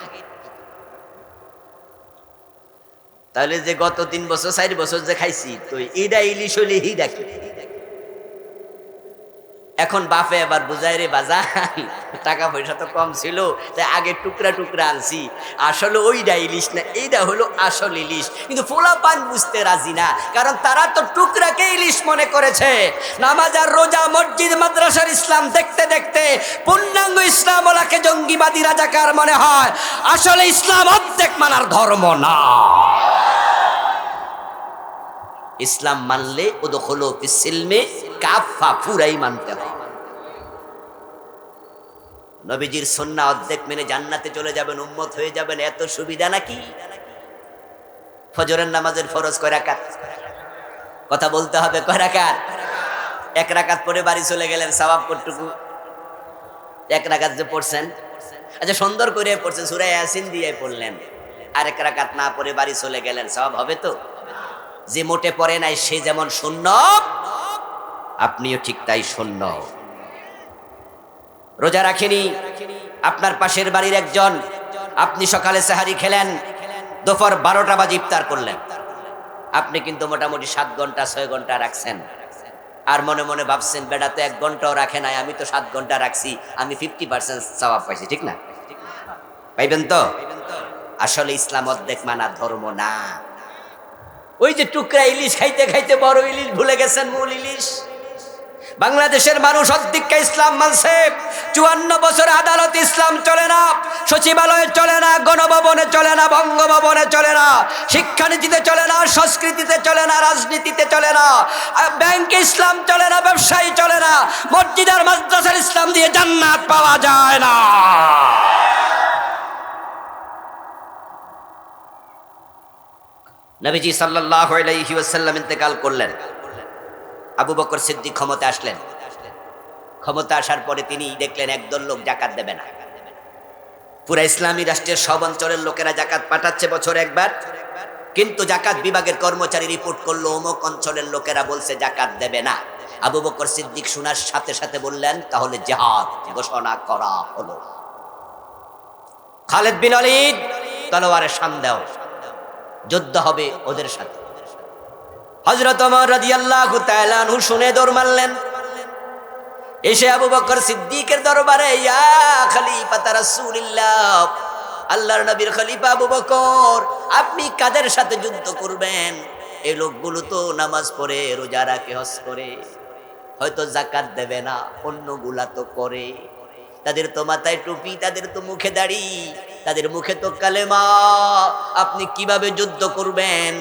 তাহলে যে গত 3 বছর 4 বছর যে খাইছি, তো এইটা ইলিশ হইলে হিডা কি? এখন বাপে আবার বুঝায়, রে বাজার, টাকা পয়সা তো কম ছিল, তাই আগে টুকরা টুকরা আনছি, আসলে ওইটা ইলিশ না, এইটা হলো আসল ইলিশ। কিন্তু পোলাপান বুঝতে রাজি না, কারণ তারা তো টুকরাকে ইলিশ মনে করেছে। নামাজ আর রোজা, মসজিদ মাদ্রাসার ইসলাম দেখতে দেখতে পূর্ণাঙ্গ ইসলাম ওলাকে জঙ্গিবাদী রাজাকার মনে হয়। আসলে ইসলাম অর্ধেক মানার ধর্ম না। ইসলাম মানলে উদখুলু ফিস-সিলমি কাফা, পুরাই মানতে হয়। নবীজির সুন্নাহ অর্ধেক মেনে জান্নাতে চলে যাবেন, উম্মত হয়ে যাবেন, এত সুবিধা নাকি? ফজরের নামাজের ফরজ কয় রাকাত? কথা বলতে হবে, কয় রাকাত? এক রাকাত পরে বাড়ি চলে গেলেন, সওয়াব কতটুকু? এক রাকাত যে পড়ছেন, আচ্ছা সুন্দর করে পড়ছেন, সূরা ইয়াসিন দিয়ে পড়লেন, আর এক রাকাত না পড়ে বাড়ি চলে গেলেন, সওয়াব হবে তো? যে মোটে পড়ে নাই সে যেমন শূন্য, আপনিও ঠিক তাই শূন্য। রোজা রাখেনি আপনার পাশের বাড়ির একজন, আপনি সকালে সেহারি খেলেন, দুপুর 12টা বাজে ইফতার করলেন, আপনি কিন্তু মোটামুটি 7 ঘন্টা 6 ঘন্টা রাখছেন, আর মনে মনে ভাবছেন বেটা তো 1 ঘন্টাও রাখে নাই, আমি তো 7 ঘন্টা রাখছি, আমি 50% সওয়াব পাইছি, ঠিক না? পাইবেন তো? আসলে ইসলাম অর্ধেক মানা ধর্ম না। ওই যে টুকরা ইলিশ খাইতে খাইতে বড় ইলিশ ভুলে গেছেন মূল ইলিশ। বাংলাদেশের মানুষ অর্ধেকটা ইসলাম মানছে, 54 বছর আদালত ইসলাম চলে না, সচিবালয়ে চলে না, গণভবনে চলে না, বঙ্গভবনে চলে না, শিক্ষানীতিতে চলে না, সংস্কৃতিতে চলে না, রাজনীতিতে চলে না, ব্যাংকে ইসলাম চলে না, ব্যবসায়ী চলে না, মসজিদ আর মাদ্রাসার ইসলাম দিয়ে জান্নাত পাওয়া যায় না। নবীজি সাল্লাল্লাহু আলাইহি ওয়াসাল্লাম ইন্তেকাল করলেন, আবু বকর সিদ্দিক ক্ষমতা আসলেন। ক্ষমতা আসার পরে তিনি দেখলেন একদল লোক যাকাত দেবে না। পুরা ইসলামী রাষ্ট্রের সব অঞ্চলের লোকেরা যাকাত পাঠাচ্ছে বছরে একবার, কিন্তু যাকাত বিভাগের কর্মচারী রিপোর্ট করলো অমুক অঞ্চলের লোকেরা বলছে যাকাত দেবে না। আবু বকর সিদ্দিক শোনার সাথে সাথে বললেন তাহলে জিহাদ ঘোষণা করা হলো। খালিদ বিন ওয়ালিদ তলোয়ারের শান দাও, যুদ্ধ হবে ওদের সাথে। হযরত ওমর রাদিয়াল্লাহু তাআলা আনহু শুনে দৌড় মারলেন, এসে আবু বকর সিদ্দিকের দরবারে, ইয়া খলিফাতা রাসূলুল্লাহ, আল্লাহর নবীর খলিফা আবু বকর, আপনি কাদের সাথে যুদ্ধ করবেন? এই লোকগুলো তো নামাজ পড়ে, রোজা রাখে, হজ করে, হয়তো যাকাত দেবে না, অন্যগুলা তো করে, তাদের তো মাথায় টুপি, তাদের তো মুখে দাড়ি, তাদের মুখে তো কালেমা, আপনি কিভাবে যুদ্ধ করবেন?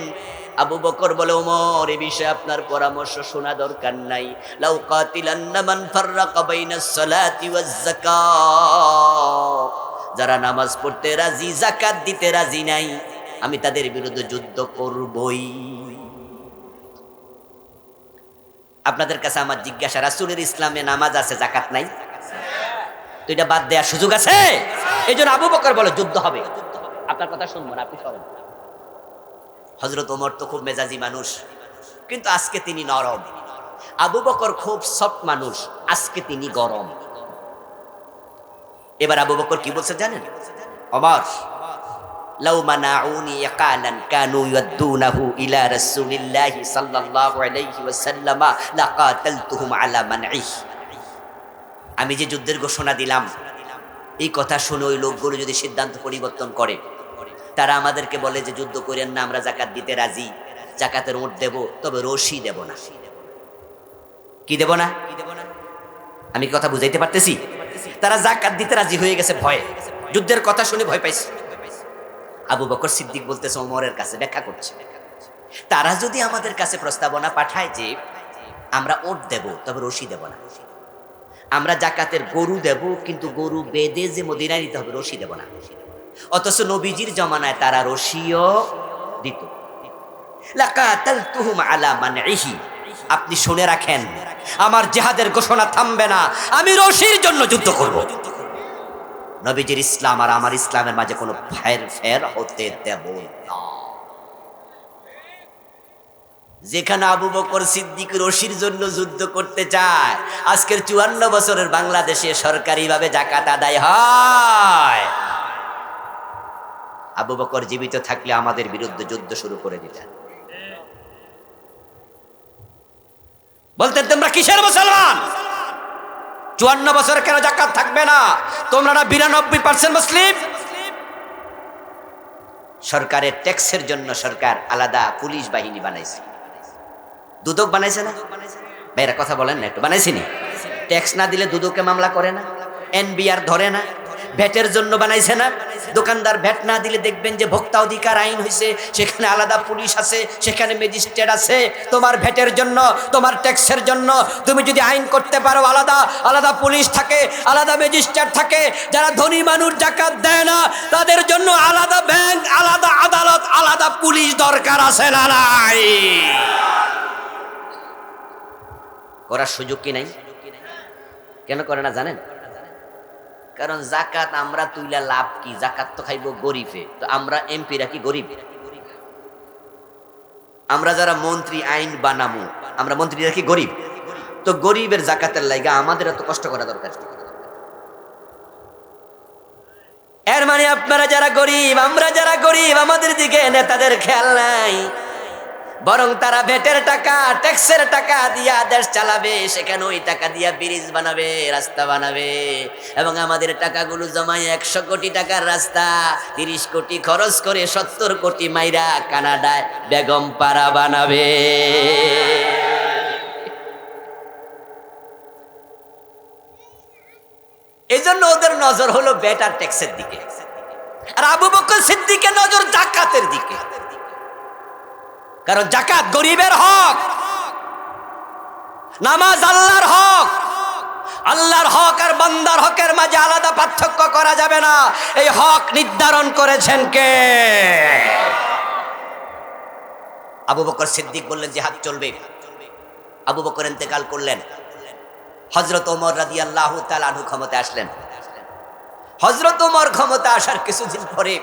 আবু বকর বলে, ওমর এই বিষয়ে আপনার পরামর্শ শোনা দরকার নাই, লাউ কাতিলান্না মান ফাররাকা বাইনাস সালাতি ওয়াজ যাকাত, যারা নামাজ পড়তে রাজি, যাকাত দিতে রাজি নাই, আমি তাদের বিরুদ্ধে যুদ্ধ করবই। আপনাদের কাছে আমার জিজ্ঞাসা, রাসূলের ইসলামে নামাজ আছে, যাকাত নাই, তো এটা বাদ দেওয়ার সুযোগ আছে? এই জন্য আবু বকর বলে যুদ্ধ হবে, আপনার কথা শুনবো না, আপনি সরেন। হযরত ওমর তো খুব মেজাজি মানুষ, কিন্তু আজকে তিনি নরম। আবু বকর খুব সফট মানুষ, আজকে তিনি গরম। এবার আবু বকর কি বলছে জানেন? ওমর, লাউ মানাউনি ইয়াকালান কানু ইয়াদুনাহু ইলা রাসূলিল্লাহি সাল্লাল্লাহু আলাইহি ওয়াসাল্লাম লাকাতালতুহুম আলা মানঈ। আমি যে যুদ্ধের ঘোষণা দিলাম, এই কথা শুনে ওই লোকগুলো যদি সিদ্ধান্ত পরিবর্তন করে, তারা আমাদেরকে বলে যে যুদ্ধ করেন না, আমরা যাকাত দিতে রাজি, যাকাতের ওট দেব, তবে রশি দেব না। কি দেব না? আমি কথা বুঝাইতে পারতেছি? তারা যাকাত দিতে রাজি হয়ে গেছে ভয়ে, যুদ্ধের কথা শুনে ভয় পাইছে। আবু বকর সিদ্দিক বলতেছে ওমরের কাছে, ব্যাখ্যা করছে, তারা যদি আমাদের কাছে প্রস্তাবনা পাঠায় যে আমরা ওট দেব, তবে রশি দেব না, আমরা যাকাতের গরু দেব, কিন্তু গরু বেঁধে যে মদিনায় নিতে হবে, রশি দেব না। অথচ নবীজির জমানায় তারা রশিও দিত। লাকাতালতুহুম আলা মানঈহি, আপনি শুনে রাখেন, আমার জিহাদের ঘোষণা থামবে না, আমি রশির জন্য যুদ্ধ করব। নবীজির ইসলাম আর আমার ইসলামের মাঝে কোনো ফের হতে দেব না। যেখানে আবু বকর সিদ্দিক রশির জন্য যুদ্ধ করতে চায়, আজকের 54 বছরের বাংলাদেশে সরকারিভাবে যাকাত আদায় হয়। আবু বকর জীবিত থাকলে আমাদের বিরুদ্ধে যুদ্ধ শুরু করে দিতেন, বলতেন তোমরা কিসের মুসলমান, 54 বছর কেন যাকাত থাকবে না, তোমরা না 92% মুসলিম। সরকারের ট্যাক্সের জন্য সরকার আলাদা পুলিশ বাহিনী বানাইছে, দুদক বানাইছে না? ভাইরা কথা বলেন না একটু, বানাইছি নি? ট্যাক্স না দিলে দুদকে মামলা করে না, এনবিআর ধরে না, ভ্যাটের জন্য বানাইছে না? দোকানদার ভ্যাট না দিলে দেখবেন যে ভোক্তা অধিকার আইন হয়েছে, সেখানে আলাদা পুলিশ আছে, সেখানে ম্যাজিস্ট্রেট আছে। তোমার ভ্যাটের জন্য, তোমার ট্যাক্সের জন্য তুমি যদি আইন করতে পারো, আলাদা আলাদা পুলিশ থাকে, আলাদা ম্যাজিস্ট্রেট থাকে। যারা ধনী মানুষ জাকাত দেয় না, তাদের জন্য আলাদা ব্যাংক, আলাদা আদালত, আলাদা পুলিশ দরকার আছে না নাই? করার সুযোগ কি নাই? কেন করে না জানেন? কারণ জাকাত আমরা তুইলা লাভ কি? জাকাত তো খাইব গরিবে। তো আমরা এমপিরা কি গরিব? আমরা যারা মন্ত্রী আইন বানামু, আমরা মন্ত্রীরা কি গরিব? তো গরিবের জাকাতের লাইগা আমাদের এত কষ্ট করা দরকার। এর মানে আপনারা যারা গরিব, আমরা যারা গরিব, আমাদের দিকে নেতাদের খেয়াল নাই। বরং তারা ভ্যাটের টাকা, ট্যাক্সের টাকা দিয়া দেশ চালাবে, সেখানে ওই টাকা দিয়া ব্রিজ বানাবে, রাস্তা বানাবে। এবং আমাদের টাকাগুলো জমায় 100 কোটি টাকার রাস্তা 30 কোটি খরচ করে 70 কোটি মাইরা কানাডায় বেগম পাড়া বানাবে। এই জন্য ওদের নজর হলো ভ্যাট আর ট্যাক্সের দিকে, আর আবু বকর সিদ্দিকের নজর জাকাতের দিকে। কারণ জাকাত গরিবের হক, নামাজ আল্লাহর হক। আল্লাহর হক আর বান্দার হকের মাঝে আলাদা পার্থক্য করা যাবে না। এই হক নির্ধারণ করেছেন কে? আবু বকর সিদ্দিক বললেন জিহাদ চলবে। আবু বকর ইন্তেকাল করলেন। হযরত ওমর রাদিয়াল্লাহু তাআলা আনহু ক্ষমতায় আসলেন। হযরত ওমর ক্ষমতা আসার কিছুদিন পরে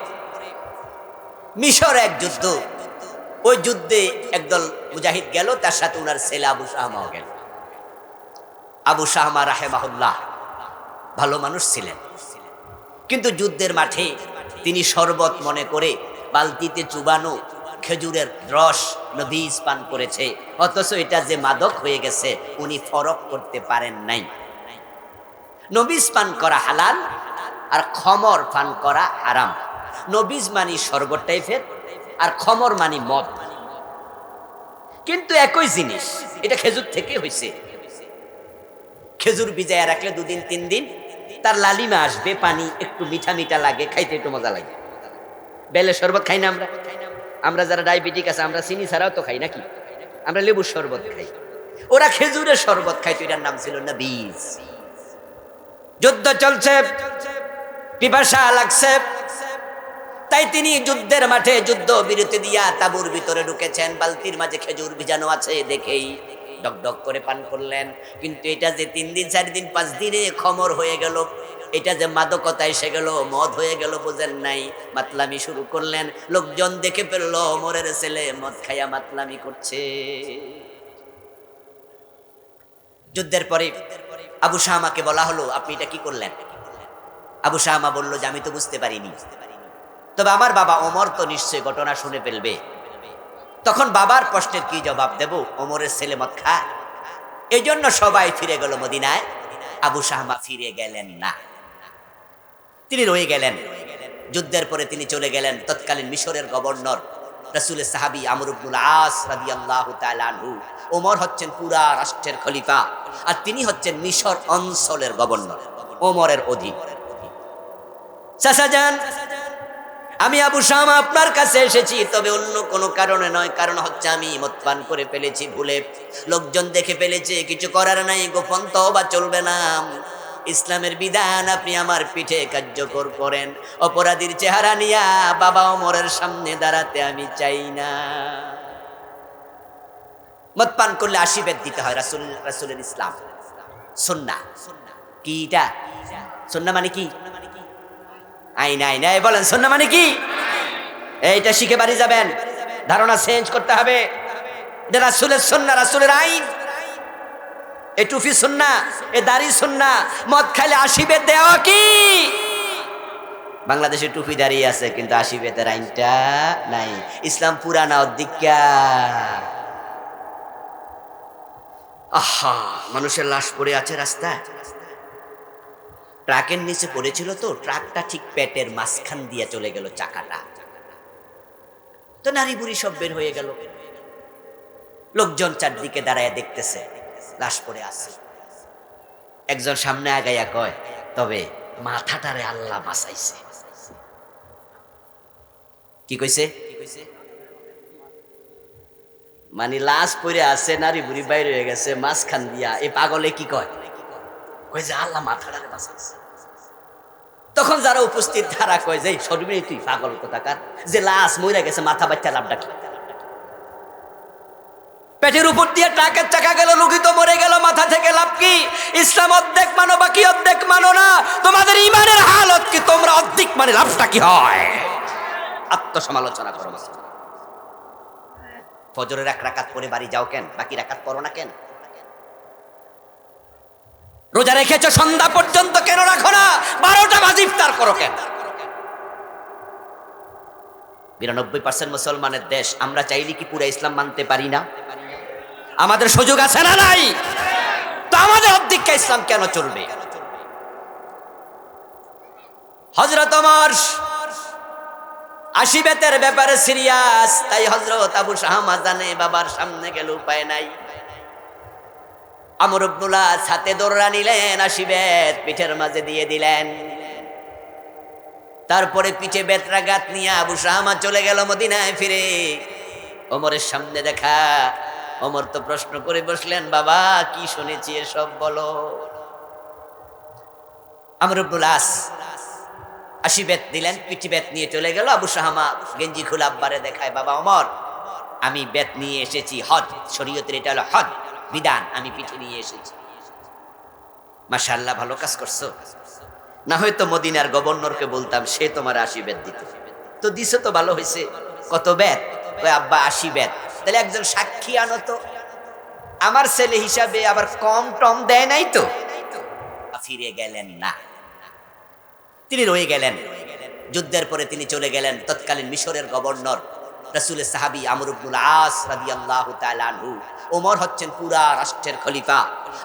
মিশর এক যুদ্ধ, ওই যুদ্ধে একদল মুজাহিদ গেল, তার সাথে ওনার ছেলে আবু শাহমাও গেল। আবু শাহমা রাহেমাহুল্লাহ ভালো মানুষ ছিলেন, কিন্তু যুদ্ধের মাঠে তিনি শরবত মনে করে বালতিতে চুবানো খেজুরের রস নবীজ পান করেছে, অথচ এটা যে মাদক হয়ে গেছে উনি ফরক করতে পারেন নাই। নবীজ পান করা হালাল আর খমর পান করা হারাম। নবীজ মানি শরবত টাইপের, আর খমর মানি মদ, কিন্তু একই জিনিস। এটা খেজুর থেকে হয়েছে। খেজুর ভিজায় রাখলে 2 দিন 3 দিন তার লালিমা আসবে, পানি একটু মিঠা মিঠা লাগে, খাইতে একটু মজা লাগে। বেলের শরবত খাই না আমরা? আমরা যারা ডায়াবেটিক আছে আমরা চিনি ছাড়াও তো খাই নাকি? আমরা লেবুর শরবত খাই, ওরা খেজুরের শরবত খাইতো, এটার নাম ছিল নবীজ। যুদ্ধ চলছে, পিপাসা লাগছে, তাই তিনি যুদ্ধের মাঠে যুদ্ধ বিরতি দিয়া তাঁবুর ভিতরে ঢুকেছেন। বালতির মাঝে খেজুর ভিজানো আছে দেখেই ডক ডক করে পান করলেন। কিন্তু এটা যে 3 দিন 4 দিন 5 দিনে খমর হয়ে গেল, এটা যে মাদকতা এসে গেল, মদ হয়ে গেল, বোঝেন নাই। মাতলামি শুরু করলেন। লোকজন দেখে ফেলল ওমরের ছেলে মদ খাইয়া মাতলামি করছে। যুদ্ধের পরে আবু শাহমাকে বলা হলো, আপনি এটা কি করলেন? আবু শাহমা বলল যে আমি তো বুঝতে পারিনি, তবে আমার বাবা ওমর তো নিশ্চয়ই ঘটনা শুনে ফেলবে। তখন বাবার প্রশ্নের কি জবাব দেব? ওমরের ছেলে মদ খায়। এই জন্য সবাই ফিরে গেল মদিনায়। আবু শাহমা ফিরে গেলেন না, তিনি রয়ে গেলেন। যুদ্ধের পরে তিনি চলে গেলেন তৎকালীন মিশরের গভর্নর, রাসূলের সাহাবী আমর ইবনুল আস রাদিয়াল্লাহু তাআলা আনহু। ওমর হচ্ছেন পুরা রাষ্ট্রের খলিফা, আর তিনি হচ্ছেন মিশর অঞ্চলের গভর্নর, ওমরের অধীন। চাচা যান, আমি আবু শাহমা আপনার কাছে এসেছি, তবে অন্য কোনো কারণে নয়। কারণ হচ্ছে আমি মদ পান করে ফেলেছি ভুলে, লোকজন দেখে ফেলেছে, কিছু করার নাই, গোপন তওবা চলবে না। ইসলামের বিধান আপনি আমার পিঠে কার্যকর করেন। অপরাধীর চেহারা নিয়া বাবা ওমরের সামনে দাঁড়াতে আমি চাই না। মদ পান করলে 80 বেত দিতে হয়, রাসূলের ইসলাম সুন্নাহ। কি এটা সুন্নাহ মানে কি? আইন আইন এই বলেন সুন্নাহ মানে কি? এইটা শিখে বাড়ি যাবেন, ধারণা চেঞ্জ করতে হবে। এটা রাসূলের সুন্নাহ, রাসূলের আইন। এই টুপি সুন্নাহ, এই দাড়ি সুন্নাহ। মদ খাইলে 80 বেত দেওয়া কি? বাংলাদেশে টুপি দাঁড়িয়ে আছে, কিন্তু 80 বেতের আইনটা নাই। ইসলাম পুরানা অধিকা। আহা, মানুষের লাশ পড়ে আছে রাস্তায়, ট্রাকের নিচে পড়েছিল, তো ট্রাকটা ঠিক পেটের মাঝখান দিয়ে চলে গেল চাকাটা, তো নারী বুড়ি সব বের হয়ে গেল। লোকজন চারদিকে দাঁড়ায় দেখতেছে, লাশ পড়ে আছে। একজন সামনে আগাইয়া কয়, তবে মাথাটারে আল্লাহ বাঁচাইছে। কি কইছে? মানে লাশ পড়ে আছে, নারী বুড়ি বাইরে হয়ে গেছে মাঝখান দিয়া। এই পাগলে কি কয়? কয় যে আল্লাহ মাথাটারে বাঁচাইছে। তখন যারা উপস্থিত তারা কয় যে সরবি তুই পাগল কোথাকার, যে লাশ মরে গেছে মাথা বাচ্চা লাভটা কি? পেটের উপর দিয়ে ট্রাকের চাকা গেল, রুগী তো মরে গেল, মাথা থেকে লাভ কি? ইসলাম অর্ধেক মানো বাকি অর্ধেক মানো না। তোমাদের ইমানের হালত কি? তোমরা অর্ধেক মানে লাভটা কি হয়? আত্মসমালোচনা করো। ফজরের এক রাকাত পরে বাড়ি যাও কেন? বাকি রাকাত পড়ো না কেন? রোজা রেখেছো সন্ধ্যা পর্যন্ত কেন রাখো না? 12টা বাজে ইফতার করো কেন? 92% মুসলমানের দেশ, আমরা চাইলে কি পুরো ইসলাম মানতে পারি না? আমাদের সুযোগ আছে না নাই? তো আমাদের অর্ধেকটা ইসলাম কেন চলবে? হযরত ওমর আশিবেতের ব্যাপারে সিরিয়াস, তাই হযরত আবু শাহমা জানে বাবার সামনে গেল, উপায় নাই। আমর ইবনুল আস হাতে দৌড়া নিলেন, আশিবেত পিঠের মাঝে দিয়ে দিলেন। তারপরে পিঠে বেত্রাঘাত নিয়ে আবু শাহমা চলে গেল মদিনায় ফিরে। ওমরের সামনে দেখা, ওমর তো প্রশ্ন করে বসলেন, বাবা কি শুনেছি এসব বলো। আমর ইবনুল আস আশিবেত দিলেন, পিঠে বেত নিয়ে চলে গেল। আবু শাহমা গেঞ্জি খুলে আব্বারে দেখায়, বাবা ওমর আমি বেত নিয়ে এসেছি, হজ শরীয়তের এটা হলো হজ বিধান, আমি পিঠে নিয়ে এসেছি। মাশাআল্লাহ, ভালো কাজ করছো। না হয়তো মদিনার গভর্নরকে বলতাম, সে তোমার 80 বেত দিত। তো দিছো তো ভালো হয়েছে। কত বেত? ওই আব্বা 80 বেত। তাহলে একজন সাক্ষী আনো তো। আমার ছেলে হিসাবে আবার কম টম দেয় নাই তো? ফিরে গেলেন না, তিনি রয়ে গেলেন। যুদ্ধের পরে তিনি চলে গেলেন তৎকালীন মিশরের গভর্নর, রাসূলের সাহাবী আমর ইবনুল আস রাদিয়াল্লাহু তাআলা আনহু। ওমর হচ্ছেন পুরা রাষ্ট্রের খলিফা,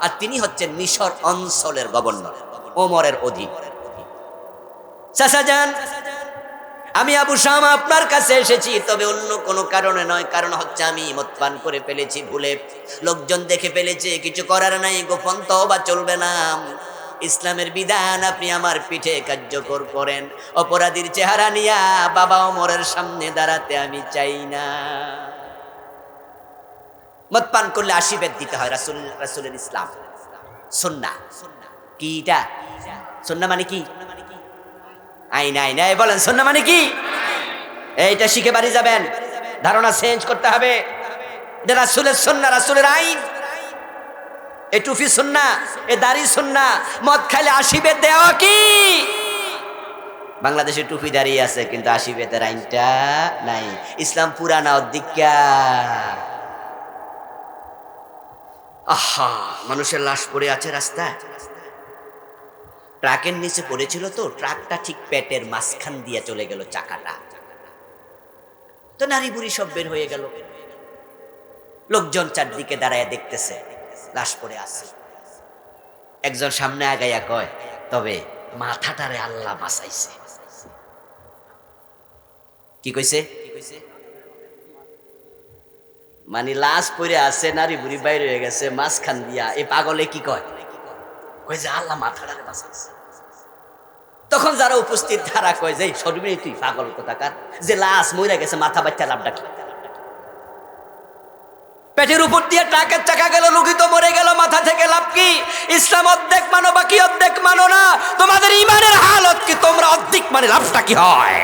আর তিনি হচ্ছেন মিশর অঞ্চলের গভর্নর, ওমরের অধীন। চাচা যান, আমি আবু শামা আপনার কাছে এসেছি, তবে অন্য কোনো কারণে নয়। কারণ হচ্ছে আমি মদ পান করে ফেলেছি ভুলে, লোকজন দেখে ফেলেছে, কিছু করার নাই, গোপন তওবা চলবে না। ইসলামের বিধান আপনি আমার পিঠে কার্যকর করেন। অপরাধীর চেহারা নিয়া বাবা ওমরের সামনে দাঁড়াতে আমি চাই না। মদ পান করলে 80 বেত দিতে হয়, রাসূলের ইসলাম সুন্নাহ। কি এটা সুন্নাহ মানে কি? আইন আইন এই বলেন সুন্নাহ মানে কি? এইটা শিখে বাড়ি যাবেন, ধারণা চেঞ্জ করতে হবে। এটা রাসূলের সুন্নাহ, রাসূলের আইন। এ টুপি সুন্নাহ, এ দাড়ি সুন্নাহ। মদ খাইলে 80 বেত দেওয়া কি? বাংলাদেশে টুপি দাঁড়িয়ে আছে, কিন্তু 80 বেতের আইনটা নাই। ইসলাম পুরানা অধিকা। আহা, মানুষের লাশ পড়ে আছে রাস্তায়, ট্রাকের নিচে পড়েছিল তো, ট্রাকটা ঠিক পেটের মাঝখান দিয়ে চলে গেল চাকাটা, তো নারী বুড়ি সব বের হয়ে গেল। লোকজন চারদিকে দাঁড়ায় দেখতেছে, লাশ পড়ে আছে। একজন সামনে আগাইয়া কয়, তবে মাথাটারে আল্লাহ বাঁচাইছে। কি কইছে? মানে লাশ পড়ে আছে, নারী বুড়ি বাইরে হয়ে গেছে মাঝখান দিয়া। এই পাগলে কি কয়? কয় যে আল্লাহ মাথাটারে বাঁচাইছে। তখন যারা উপস্থিত তারা কয় যে সরবি তুই পাগল কোথাকার, যে লাশ মরে গেছে মাথা বাচ্চা লাভটা কি? পেটের উপর দিয়ে ট্রাকের চাকা গেল, রুগী তো মরে গেল, মাথা থেকে লাভ কি? ইসলাম অর্ধেক মানো বাকি অর্ধেক মানো না। তোমাদের ইমানের হালত কি? তোমরা অর্ধেক মানে লাভটা কি হয়?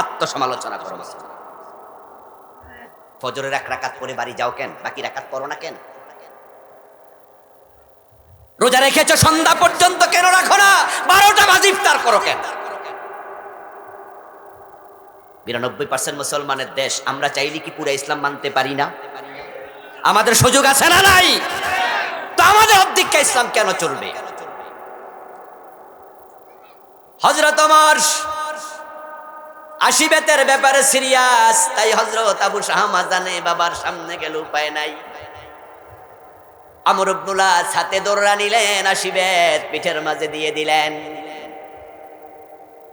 আত্মসমালোচনা করো। ফজরের এক রাকাত পরে বাড়ি যাও কেন? বাকি রাকাত পড়ো না কেন? রোজা রেখেছো সন্ধ্যা পর্যন্ত কেন রাখো না? 12টা বাজে ইফতার করো কেন? 92% মুসলমানের দেশ, আমরা চাইলে কি পুরো ইসলাম মানতে পারি না? আমাদের সুযোগ আছে না নাই? তো আমাদের অর্ধেকটা ইসলাম কেন চলবে? হযরত ওমর 80 বেতের ব্যাপারে সিরিয়াস, তাই হযরত আবু শাহমা জানে বাবার সামনে গেল, উপায় নাই। আমর ইবনুল আস হাতে দৌড়া নিলেন, 80 বেত পিঠের মাঝে দিয়ে দিলেন।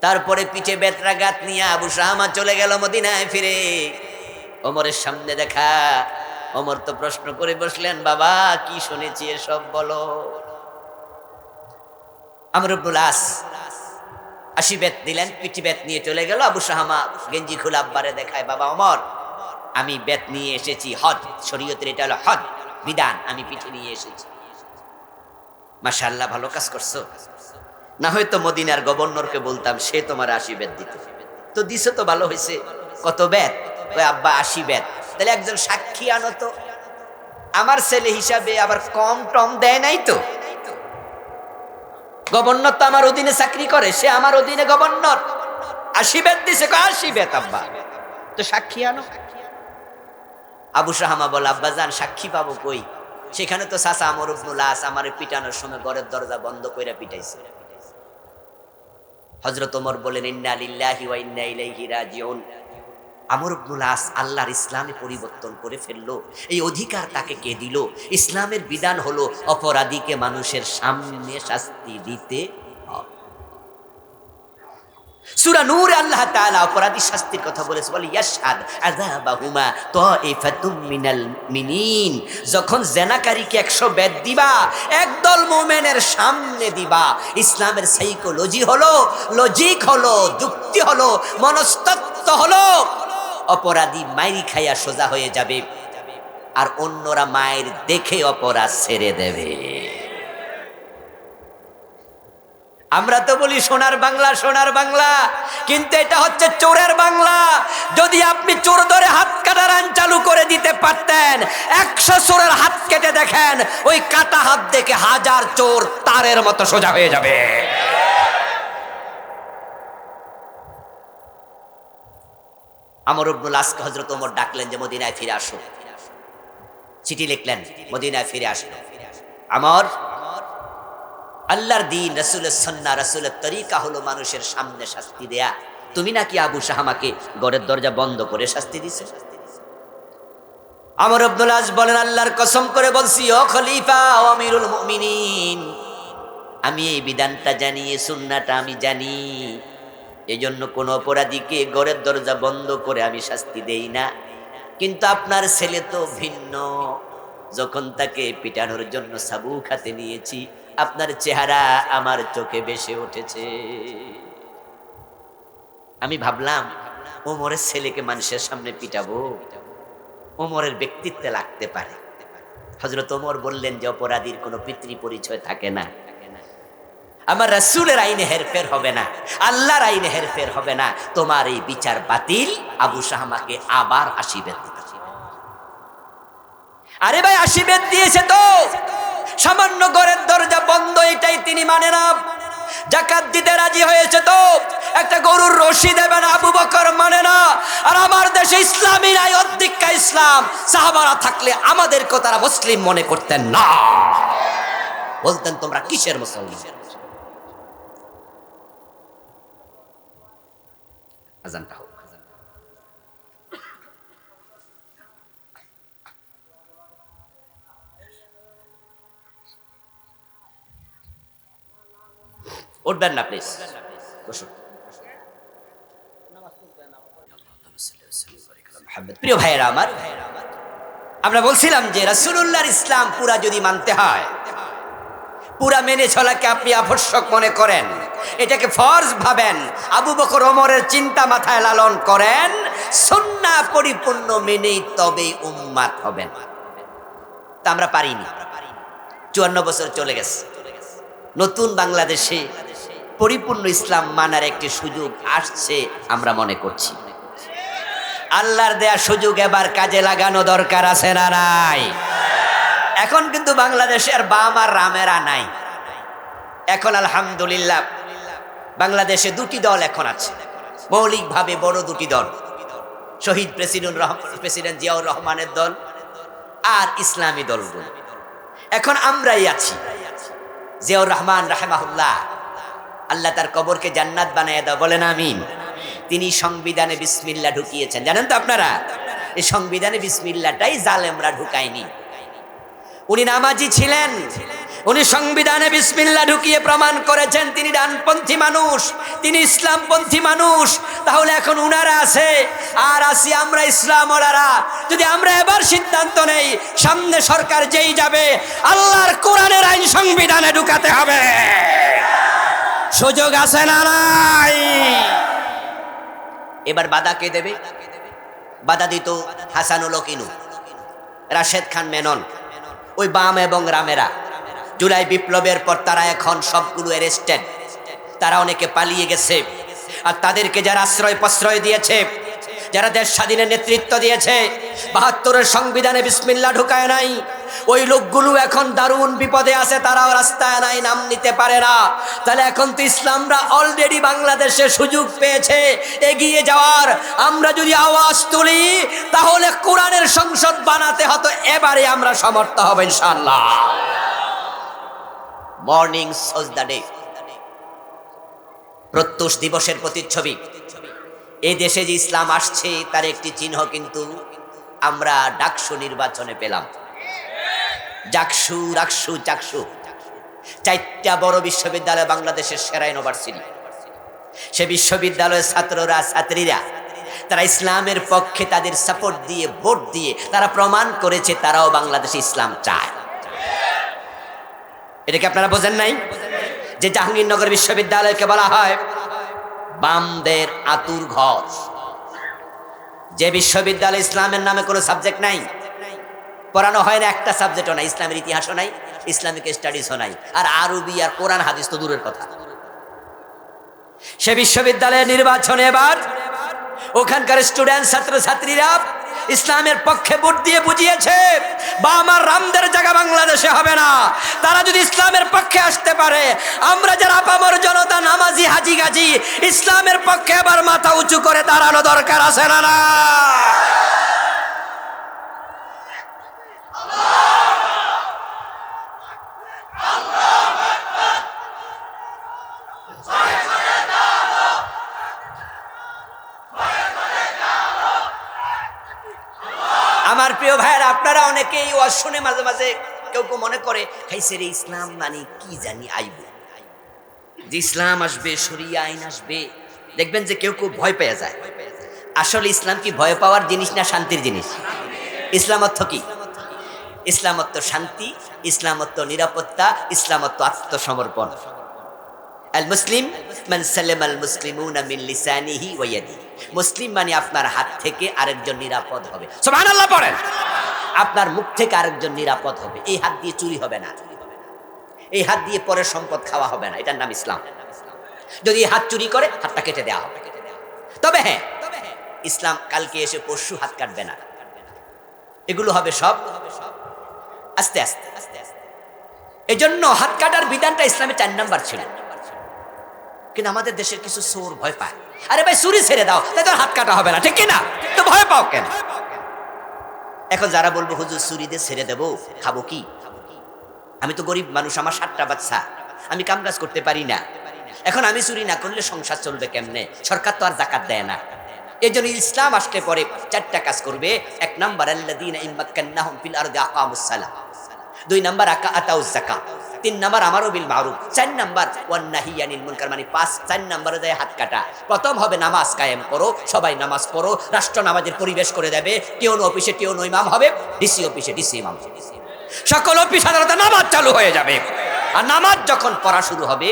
তারপরে পিঠে বেত্রাঘাত নিয়ে আবু শাহমা চলে গেল মদিনায় ফিরে। ওমরের সামনে দেখা, ওমর তো প্রশ্ন করে বসলেন, বাবা কি শুনেছি এসব বলো। আমর ইবনুল আস 80 বেত দিলেন, পিঠি বেত নিয়ে চলে গেল। আবু শাহামা গেঞ্জি খুলে আব্বারে দেখায়, বাবা ওমর, আমি বেত নিয়ে এসেছি, হদ, শরীয়তের এটা হলো হদ বিধান, আমি পিঠে নিয়ে এসেছি। মাশাআল্লাহ, ভালো কাজ করছো। না হয়তো মদিনার গভর্নরকে বলতাম, সে তোমার 80 বেত দিত। তো দিছো তো, ভালো হয়েছে। কত বেত? ওই আব্বা 80 বেত। তাহলে একজন সাক্ষী আনো তো। আমার ছেলে হিসাবে আবার কম টম দেয় নাই তো। গভর্নর তো আমার অধীনে চাকরি করে, সে আমার অধীনে গভর্নর। 80 বেত দিছে, 80 বেত আব্বা, তো সাক্ষী আনো। আবু শাহামা বলে, আব্বা জান, সাক্ষী পাবো কই? সেখানে তো চাচা আমর ইবনুল আস আমার পিটানোর সময় ঘরের দরজা বন্ধ কইরা পিটাইছে। হযরত ওমর বলেন, ইন্না লিল্লাহি ওয়া ইন্না ইলাইহি রাজিউন। আমর ইবনুল আস আল্লাহর ইসলামে পরিবর্তন করে ফেললো, এই অধিকার তাকে কে দিল? ইসলামের বিধান হলো অপরাধীকে মানুষের সামনে শাস্তি দিতে হবে। সূরা নূরে আল্লাহ তাআলা অপরাধী শাস্তির কথা বলেছে, বলে ইয়াশহাদ আযাবাহুমা তাইফাতুম মিনাল মুমিনিন। যখন জেনাকারীকে 100 বেত দিবা, একদল মুমিনের সামনে দিবা। ইসলামের সাইকোলজি হলো, লজিক হলো, যুক্তি হলো, মনস্তত্ত্ব হলো, অপরাধী মাইরি খাইয়া সোজা হয়ে যাবে, আর অন্যরা মায়ের দেখে অপরাধ ছেড়ে দেবে। আমরা তো বলি সোনার বাংলা, সোনার বাংলা, কিন্তু এটা হচ্ছে চোরের বাংলা। যদি আপনি চোর ধরে হাত কাটার আইন চালু করে দিতে পারতেন, 100 চোরের হাত কেটে দেখেন, ওই কাটা হাত দেখে 1000 চোর তারের মতো সোজা হয়ে যাবে। আমর ইবনুল আসকে হযরত ওমর ডাকলেন যে মদিনায় ফিরে আসো। চিঠি লিখলেন, মদিনায় ফিরে আসলো। আমর, আল্লাহর দ্বীন, রাসূলের সুন্নাহ, রাসূলের তরিকা হলো মানুষের সামনে শাস্তি দেয়া। তুমি নাকি আবু শাহামাকে ঘরের দরজা বন্ধ করে শাস্তি দিছো? আমর ইবনুল আস বলেন, আল্লাহর কসম করে বলছি, ও খলিফা, ও আমিরুল মুমিনিন, আমি এই বিধানটা জানি, এই সুন্নাহটা আমি জানি। এজন্য কোন অপরাধীকে ঘরের দরজা বন্ধ করে আমি শাস্তি দেই না। কিন্তু আপনার ছেলে তো ভিন্ন। যখন তাকে পিটানোর জন্য চাবুক হাতে নিয়েছি, আপনার চেহারা আমার চোখে ভেসে উঠেছে। আমি ভাবলাম, ওমরের ছেলেকে মানুষের সামনে পিটাবো, ওমরের ব্যক্তিত্বে লাগতে পারে। হযরত ওমর বললেন যে অপরাধীর কোনো পিতৃ পরিচয় থাকে না। আমার রাসূলের আইনে হেরফের হবে না, আল্লাহর আইনে হেরফের হবে না। তোমার এই বিচার বাতিল। আবু শাহামাকে আবার 80 বেত দিতে। আরে ভাই, 80 বেত দিয়েছে তো, সামান্য ঘরের দরজা বন্ধ, এটাই তিনি মানে না। যাকাত দিতে রাজি হয়েছে তো, একটা গরুর রশি দেবে না, আবু বকর মানে না। আর আমার দেশে ইসলামী নাই, অধিকা ইসলাম। সাহাবারা থাকলে আমাদেরকে তারা মুসলিম মনে করতেন না, বলতেন তোমরা কিসের মুসলমান। আজানটা হোক। উঠবেন না প্লিজ, বসুন। প্রিয় ভাইয়েরা আমার, আমরা বলছিলাম যে রাসূলুল্লাহর ইসলাম পুরা যদি মানতে হয়, পুরা মেনে চলাকে আপনি আবশ্যক মনে করেন, এটাকে ফরজ ভাবেন, আবু বকর ওমরের চিন্তা মাথায় লালন করেন, সুন্নাহ পরিপূর্ণ মেনেই তবে উম্মাত হবেন। তা আমরা পারিনি। 54 বছর চলে গেছে। নতুন বাংলাদেশে পরিপূর্ণ ইসলাম মানার একটি সুযোগ আসছে, আমরা মনে করছি। আল্লাহর দেয়া সুযোগ এবার কাজে লাগানো দরকার আছে না নাই? এখন কিন্তু বাংলাদেশের বাম আর রামেরা নাই। এখন আলহামদুলিল্লাহ বাংলাদেশে 2টি দল এখন আছে, মৌলিকভাবে বড় 2টি দল, শহীদ প্রেসিডেন্ট জিয়াউর রহমানের দল আর ইসলামী দলগুলো। এখন আমরাই আছি। জিয়াউর রহমান রাহিমাহুল্লাহ, আল্লাহ তার কবরকে জান্নাত বানায় দাও, বলেন আমিন। তিনি সংবিধানে বিসমিল্লাহ ঢুকিয়েছেন, জানেন তো আপনারা? এই সংবিধানে বিসমিল্লাহটাই জালেমরা ঢুকায়নি। উনি নামাজি ছিলেন, উনি সংবিধানে বিসমিল্লাহ ঢুকিয়ে প্রমাণ করেছেন তিনি ডানপন্থী মানুষ, তিনি ইসলামপন্থী মানুষ। তাহলে এখন উনারা আছে আর আসি আমরা ইসলাম ওলারা। যদি আমরা এবার সিদ্ধান্ত নেই, সামনে সরকার যেই যাবে, আল্লাহর কোরআনের আইন সংবিধানে ঢুকাতে হবে। সুযোগ আছে না নাই? এবার বাধা কে দেবে? বাধা দিত হাসানুল কিনু, রাশেদ খান মেনন, ওই বাম এবং রামেরা। জুলাই বিপ্লবের পর তারা এখন সবগুলো অ্যারেস্টেড, তারা অনেকে পালিয়ে গেছে। আর তাদেরকে যারা আশ্রয় প্রশ্রয় দিয়েছে, যারা দেশ স্বাধীনের নেতৃত্ব দিয়েছে, ৭২-এর সংবিধানে বিসমিল্লাহ ঢুকায় নাই, ওই লোকগুলো এখন দারুণ বিপদে আছে, তারাও রাস্তায় নাই, নাম নিতে পারে না। তাহলে এখন তো ইসলামরা অলরেডি বাংলাদেশে সুযোগ পেয়েছে এগিয়ে যাওয়ার। আমরা যদি আওয়াজ তুলি তাহলে কোরআনের সংসদ বানাতে হতো, এবারে আমরা সমর্থ হব ইনশাআল্লাহ। মর্নিং সজদা ডে, প্রত্যুষ দিবসের প্রতিচ্ছবি। এই দেশে যে ইসলাম আসছে তার একটি চিহ্ন কিন্তু আমরা ডাকসু নির্বাচনে পেলাম। জাকসু, রাকসু, চাকসু, 4টা বড় বিশ্ববিদ্যালয়, বাংলাদেশের সেরা ইউনিভার্সিটি। সে বিশ্ববিদ্যালয়ের ছাত্ররা, ছাত্রীরা তারা ইসলামের পক্ষে তাদের সাপোর্ট দিয়ে, ভোট দিয়ে তারা প্রমাণ করেছে তারাও বাংলাদেশে ইসলাম চায়। এটা কি আপনারা বোঝেন নাই? যে জাহাঙ্গীরনগর বিশ্ববিদ্যালয়কে বলা হয় বামদের আতুর ঘর, যে বিশ্ববিদ্যালয় ইসলামের নামে কোনো সাবজেক্ট নাই, পড়ানো হয় না, একটা সাবজেক্টও নাই, ইসলামের ইতিহাসও নাই, ইসলামিক স্টাডিজও নাই, আর আরবি আর কোরআন হাদিস তো দূরের কথা। সে বিশ্ববিদ্যালয়ের নির্বাচনে এবার ওখানকার স্টুডেন্ট, ছাত্র ছাত্রীরা ইসলামের পক্ষে ভোট দিয়ে বুঝিয়েছে বা আমার রামদের জায়গা বাংলাদেশে হবে না। তারা যদি ইসলামের পক্ষে আসতে পারে, আমরা যারা আপামর জনতা, নামাজি, হাজি গাজি, ইসলামের পক্ষে আবার মাথা উঁচু করে দাঁড়ানো দরকার আছে না না? আমার প্রিয় ভাইয়েরা, আপনারা অনেকেই ওয়াজ শুনে মাঝে মাঝে কেউ কেউ মনে করে খাইছে রে ইসলাম মানে কি জানি আইব, যে ইসলাম আসবে, শরিয়া আইন আসবে, দেখবেন যে কেউ কেউ ভয় পেয়ে যায়। আসলে ইসলাম কি ভয় পাওয়ার জিনিস না শান্তির জিনিস? ইসলাম অর্থ কি? ইসলাম অর্থ শান্তি, ইসলাম অর্থ নিরাপত্তা, ইসলাম অর্থ আত্মসমর্পণ। আল মুসলিম মান সালামাল মুসলিমুনা মিন লিসানিহি ওয়া ইয়াদিহি। মুসলিম মানে আপনার হাত থেকে আরেকজন নিরাপদ হবে। সুবহানাল্লাহ পড়েন। আপনার মুখ থেকে আরেকজন নিরাপদ হবে। এই হাত দিয়ে চুরি হবে না, এই হাত দিয়ে পরের সম্পদ খাওয়া হবে না, এটার নাম ইসলাম। যদি হাত চুরি করে হাতটা কেটে দেওয়া হবে। তবে হ্যাঁ, ইসলাম কালকে এসে পরশু হাত কাটবে না, এগুলো হবে সব আস্তে আস্তে। এই জন্য হাত কাটার বিধানটা ইসলামে 4 নাম্বার ছিল। কিন্তু আমাদের দেশের কিছু চোর ভয় পায়, আরে ভাই চুরি ছেড়ে দাও, তাই তোর হাত কাটা হবে না, ঠিক কিনা? তো ভয় পাও কেন? এখন যারা বলবো হুজুর চুরি দিয়ে ছেড়ে দেবো, খাবো কি? আমি তো গরিব মানুষ, আমার 7টা বাচ্চা, আমি কাম কাজ করতে পারি না। এখন আমি চুরি না করলে সংসার চলবে কেমনে? সরকার তো আর যাকাত দেয় না। এই জন্য ইসলাম আসলে পরে 4টা কাজ করবে। 1 নাম্বার আল্লাযীনা ইম্মাক্কান্নাহুম ফিল আরদি আকামুস সালাহ, 2 নাম্বার আতাউজ যাকাত, 3 নাম্বার আমারু বিল মারুফ, 4 নাম্বার ওয়ান নাহি আনিল মুনকার, মানে 4 নাম্বারে যায় হাত কাটা। প্রথম হবে নামাজ কায়েম করো, সবাই নামাজ পড়ো, রাষ্ট্র নামাজের পরিবেশ করে দেবে। টিউন অফিসে টিউন ইমাম হবে, ডিসি অফিসে ডিসি ইমাম হবে, সকল অফিস আদালতে নামাজ চালু হয়ে যাবে। আর নামাজ যখন পড়া শুরু হবে,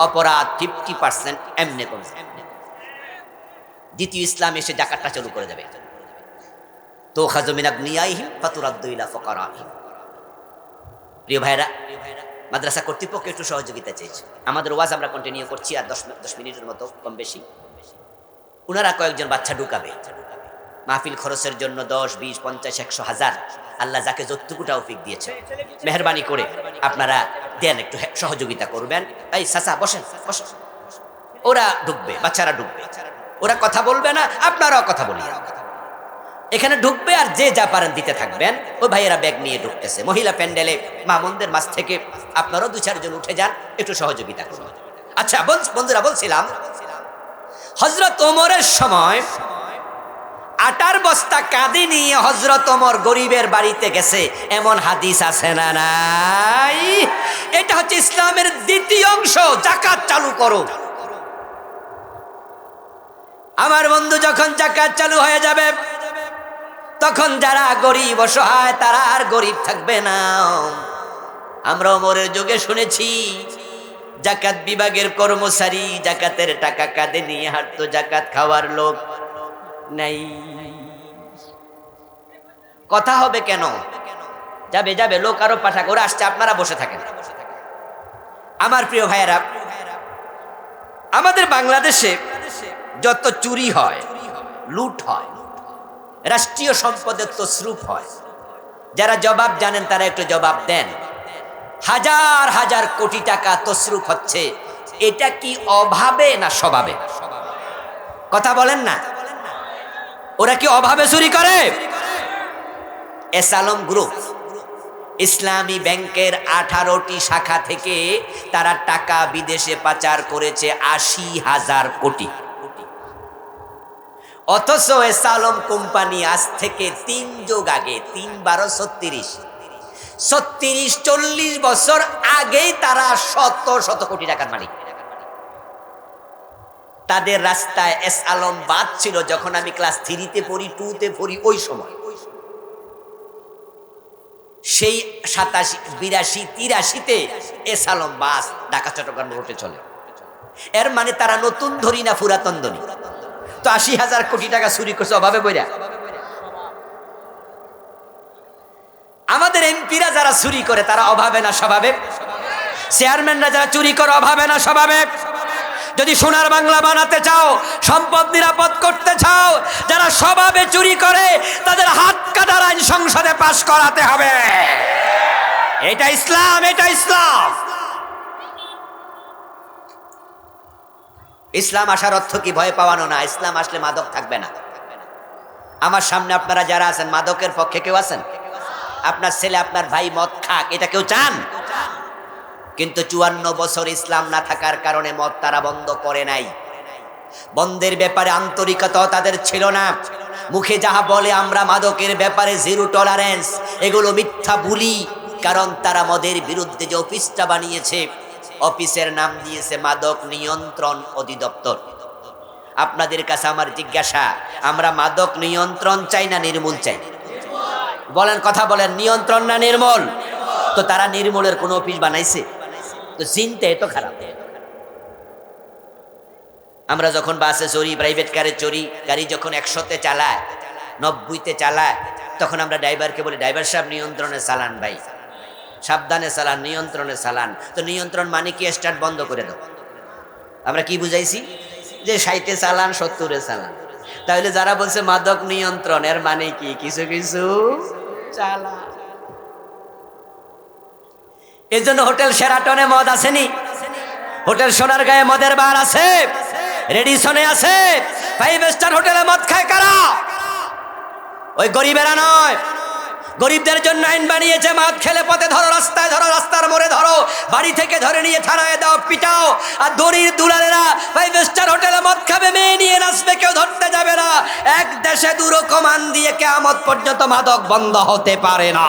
অপরাধ 50% এমনি কমে যাবে। দ্বিতীয় ইসলাম এসে যাকাতটা চালু করে দেবে। তো খাযু মিন আগনিয়াইহিম ফাতুরাদ্দু ইলা ফুকারাইহিম। প্রিয় ভাইরা, মাদ্রাসা কর্তৃপক্ষ একটু সহযোগিতা চেয়েছে। আমাদের ওয়াজ আমরা কন্টিনিউ করছি, আর 10 মিনিটের মতো কম বেশি। ওনারা কয়েকজন বাচ্চা ঢুকাবে মাহফিল খরচের জন্য, 10, 20, 50, 100, 1000, আল্লাহ যাকে যতটুকু তৌফিক দিয়েছে, মেহেরবানি করে আপনারা দেন, একটু সহযোগিতা করবেন। এই চাচা বসেন, বসেন। ওরা ঢুকবে, বাচ্চারা ঢুকবে, ওরা কথা বলবে না, আপনারাও কথা বলিয়ে এখানে ঢুকবে, আর যে যা পারেন দিতে থাকবেন। ওই ভাইয়েরা ব্যাগ নিয়ে ঢুকতেছে মহিলা প্যান্ডেলে, মামুনদের মাঝ থেকে আপনারাও 2-4 জন উঠে যান, একটু সহযোগিতা করুন। আচ্ছা বন্ধুরা, বলছিলাম হযরত ওমরের সময় আটার বস্তা কাঁদি নিয়ে হযরত ওমর গরিবের বাড়িতে গেছে, এমন হাদিস আছে না নাই? এটা হচ্ছে ইসলামের দ্বিতীয় অংশ, যাকাত চালু করো। আমার বন্ধু, যখন যাকাত চালু হয়ে যাবে তখন যারা গরিব অসহায় তারা আর গরিব থাকবে না। আমরা ওমরের যুগে শুনেছি জাকাত বিভাগের কর্মচারী, জাকাতের টাকা কাঁধে নিয়ে হাঁটতো, জাকাত খাওয়ার লোক নাই। কথা হবে কেন? যাবে যাবে, লোক আরো পাঠা করে আসছে, আপনারা বসে থাকেন। আমার প্রিয় ভাইয়েরা, আমাদের বাংলাদেশে যত চুরি হয়, লুট হয়, রাষ্ট্রীয় সম্পদের তছরুপ হয়, যারা জবাব জানেন তারা একটু জবাব দেন। হাজার হাজার কোটি টাকা তছরুপ হচ্ছে, এটা কি অভাবে না স্বভাবে? কথা বলেন না। ওরা কি অভাবে চুরি করে? এস আলম গ্রুপ ইসলামী ব্যাংকের 18টি শাখা থেকে তারা টাকা বিদেশে পাচার করেছে 80,000 কোটি। অথচ এস আলম কোম্পানি আজ থেকে 3 যুগ আগে, 3 12 36 40 বছর আগেই তারা শত শত কোটি টাকার মালিক। তাদের রাস্তায় এস আলম বাদ ছিল যখন আমি ক্লাস 3-তে পড়ি, 2-তে পড়ি, ওই সময়। সেই 87, 82, 83-তে এস আলম বাস ঢাকা চট্টগ্রাম রুটে চলে। এর মানে তারা নতুন ধরি না পুরাতন ধরি। তো 80,000 কোটি টাকা চুরি করছে অভাবে বইরা। আমাদের এমপিরা যারা চুরি করে তারা অভাবে না স্বভাবে? চেয়ারম্যানরা যারা চুরি করে অভাবে না স্বভাবে? যদি সোনার বাংলা বানাতে চাও, সম্পদ নিরাপদ করতে চাও, যারা স্বভাবে চুরি করে তাদের হাত কাটার আইন সংসদে পাশ করাতে হবে। এটা ইসলাম, এটা ইসলাম। ইসলাম আসার অর্থ কি ভয় পাওয়ানো না। ইসলাম আসলে মাদক থাকবে না। আমার সামনে আপনারা যারা আছেন, মাদকের পক্ষে কেউ আছেন? আপনার ছেলে, আপনার ভাই মদ খাক, এটা কেউ চান? কিন্তু 54 বছর ইসলাম না থাকার কারণে মদ তারা বন্ধ করে নাই। বন্ধের ব্যাপারে আন্তরিকতা তাদের ছিল না। মুখে যাহা বলে আমরা মাদকের ব্যাপারে জিরো টলারেন্স, এগুলো মিথ্যা বুলি। কারণ তারা মদের বিরুদ্ধে যে অফিসটা বানিয়েছে, অফিসের নাম দিয়েছে মাদক নিয়ন্ত্রণ অধিদপ্তর। আপনাদের কাছে আমার জিজ্ঞাসা, আমরা মাদক নিয়ন্ত্রণ চাই না নির্মূল চাই? বলেন, কথা বলেন, নিয়ন্ত্রণ না নির্মূল? তো তারা নির্মূলের কোন অফিস বানাইছে? তো চিন্তা এত খারাপ। আমরা যখন বাসে চড়ি, প্রাইভেট কারে চড়ি, গাড়ি যখন 100-তে চালায়, 90-তে চালায়, তখন আমরা ড্রাইভারকে বলি, ড্রাইভার সাহেব নিয়ন্ত্রণে চালান ভাই, সাবধানে চালান, নিয়ন্ত্রণে চালান। তো নিয়ন্ত্রণ মানে কি? স্টার্ট বন্ধ করে দাও। আমরা কি বুঝাইছি? যে 60-এ চালান, 70-এ চালান। তাহলে যারা বলছে মাদক নিয়ন্ত্রণ, এর মানে কি? কিছু কিছু চালা। এই জন্য হোটেল শেরাটনে মদ আসেনি, হোটেল সোনারগাঁয়ে মদের বার আছে, রেডিসনে আছে, 5 স্টার হোটেলে মদ খায় কারা? ওই গরিবেরা নয়। গরিবদের জন্য আইন বানিয়েছে, মদ খেলে পথে ধরো, রাস্তায় ধরো, রাস্তার মোড়ে ধরো, বাড়ি থেকে ধরে নিয়ে থানায় দাও, পিটাও। আর দড়ির দুলালেরা 5 স্টার হোটেলে মদ খাবে, মেয়ে নিয়ে নাচবে, কেউ ধরতে যাবে না। এক দেশে দুরকমান দিয়ে কিয়ামত পর্যন্ত মাদক বন্ধ হতে পারে না।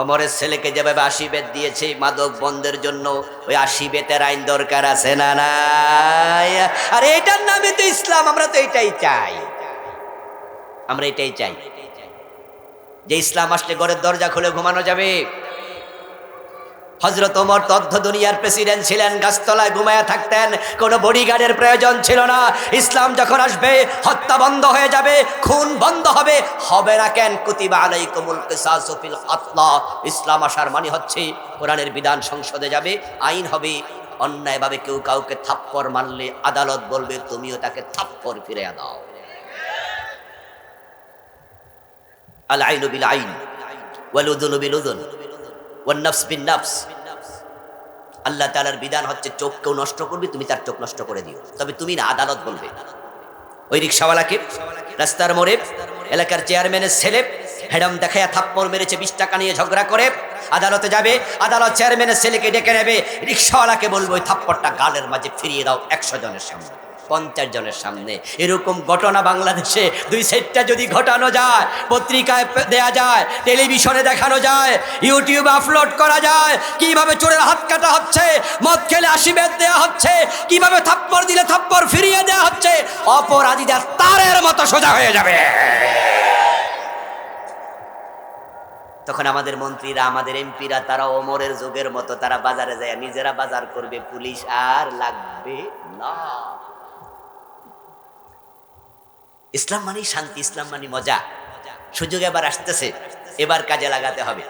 ওমরের ছেলেকে যেভাবে 80 বেত দিয়েছে মাদক বন্ধের জন্য, ওই 80 বেতের আইন দরকার আছে না নাই? আর এটার নামে তো ইসলাম। আমরা তো এটাই চাই, আমরা এটাই চাই যে ইসলাম আসলে ঘরের দরজা খুলে ঘুমানো যাবে। হযরত ওমর তথ্য দুনিয়ার প্রেসিডেন্ট ছিলেন, গাছতলায় ঘুমায়া থাকতেন, কোনো বডিগার্ডের প্রয়োজন ছিল না। ইসলাম যখন আসবে হত্যা বন্ধ হয়ে যাবে, খুন বন্ধ হবে। হবে না কেন? কুতিবা আলাইকুমুল কিসাসু ফিল কাতলা। ইসলাম আসার মানে হচ্ছে কোরআনের বিধান সংসদে যাবে, আইন হবে। অন্যায়ভাবে কেউ কাউকে থাপ্পড় মারলে আদালত বলবে তুমিও তাকে থাপ্পড় ফিরে দাও। আল আইনু বিল আইন ওয়াল উযুনু বিল উযুন ওয়ান নাফস বিন নাফস। আল্লাহ তাআলার বিধান হচ্ছে চোখ কেউ নষ্ট করবে, তুমি তার চোখ নষ্ট করে দিও, তবে তুমি না, আদালত বলবে। ওই রিকশাওয়ালাকে রাস্তার মোড়ে এলাকার চেয়ারম্যানের ছেলে হেডম দেখায়া থাপ্পড় মেরেছে, 20 টাকা নিয়ে ঝগড়া করে আদালতে যাবে। আদালত চেয়ারম্যানের ছেলেকে ডেকে নেবে, রিকশাওয়ালাকে বলবো ওই থাপ্পড়টা গালের মাঝে ফিরিয়ে দাও 100 জনের সামনে, 50 জনের সামনে। এরকম ঘটনা বাংলাদেশে 2 সাইডটা যদি ঘটানো যায়, পত্রিকায় দেয়া যায়, টেলিভিশনে দেখানো যায়, ইউটিউবে আপলোড করা যায়, কিভাবে চোরের হাত কাটা হচ্ছে, মদ খেলে 80 বেত দেওয়া হচ্ছে, কিভাবে থাপ্পড় দিলে থাপ্পড় ফিরিয়ে দেওয়া হচ্ছে, অপরাধীদের তারের মতো সোজা হয়ে যাবে। তখন আমাদের মন্ত্রীরা, আমাদের এমপিরা, তারা ওমরের যুগের মতো তারা বাজারে যায় নিজেরা বাজার করবে, পুলিশ আর লাগবে না। ইসলাম মানে শান্তি, ইসলাম মানে মজা। সুযোগ এবার আসতেছে, এবার কাজে লাগাতে হবে।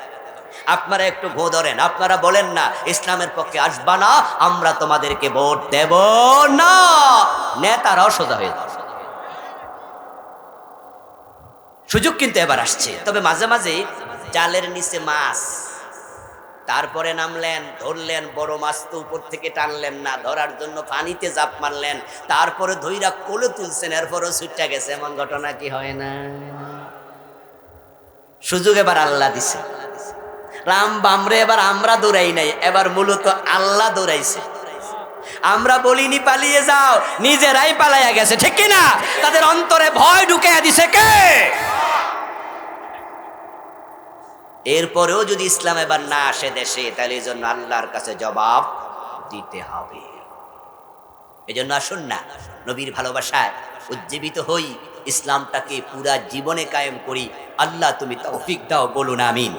আপনারা একটু ঘো ধরেন, আপনারা বলেন না ইসলামের পক্ষে আসবা না, আমরা তোমাদেরকে ভোট দেব না, নেতারাও সোজা হয়ে যাবে। সুযোগ কিন্তু এবার আসছে। তবে মাঝে মাঝে জালের নিচে মাছ, তারপরে নামলেন, ধরলেন, বড় মাছ তো উপর থেকে টানলেন না, ধরার জন্য পানিতে জাপ মারলেন, তারপরে ধইরা কোলে তুলছেন, এরপরও ছুটটা গেছে, এমন ঘটনা কি হয় না? সুযোগ এবার আল্লাহ দিছে। রাম বামরে এবার আমরা দৌড়াই নাই, এবার মূলত আল্লাহ দৌড়াইছে। আমরা বলিনি পালিয়ে যাও, নিজেরাই পালাইয়া গেছে, ঠিক কিনা? তাদের অন্তরে ভয় ঢুকাইয়া দিছে কে? এরপরেও যদি ইসলাম এবার না আসে দেশে, তাহলে এই জন্য আল্লাহর কাছে জবাব দিতে হবে। এই জন্য আসুন না নবীর ভালোবাসায় উজ্জীবিত হই, ইসলামটাকে পুরা জীবনে কায়েম করি। আল্লাহ তুমি তৌফিক দাও, বলুন আমিন।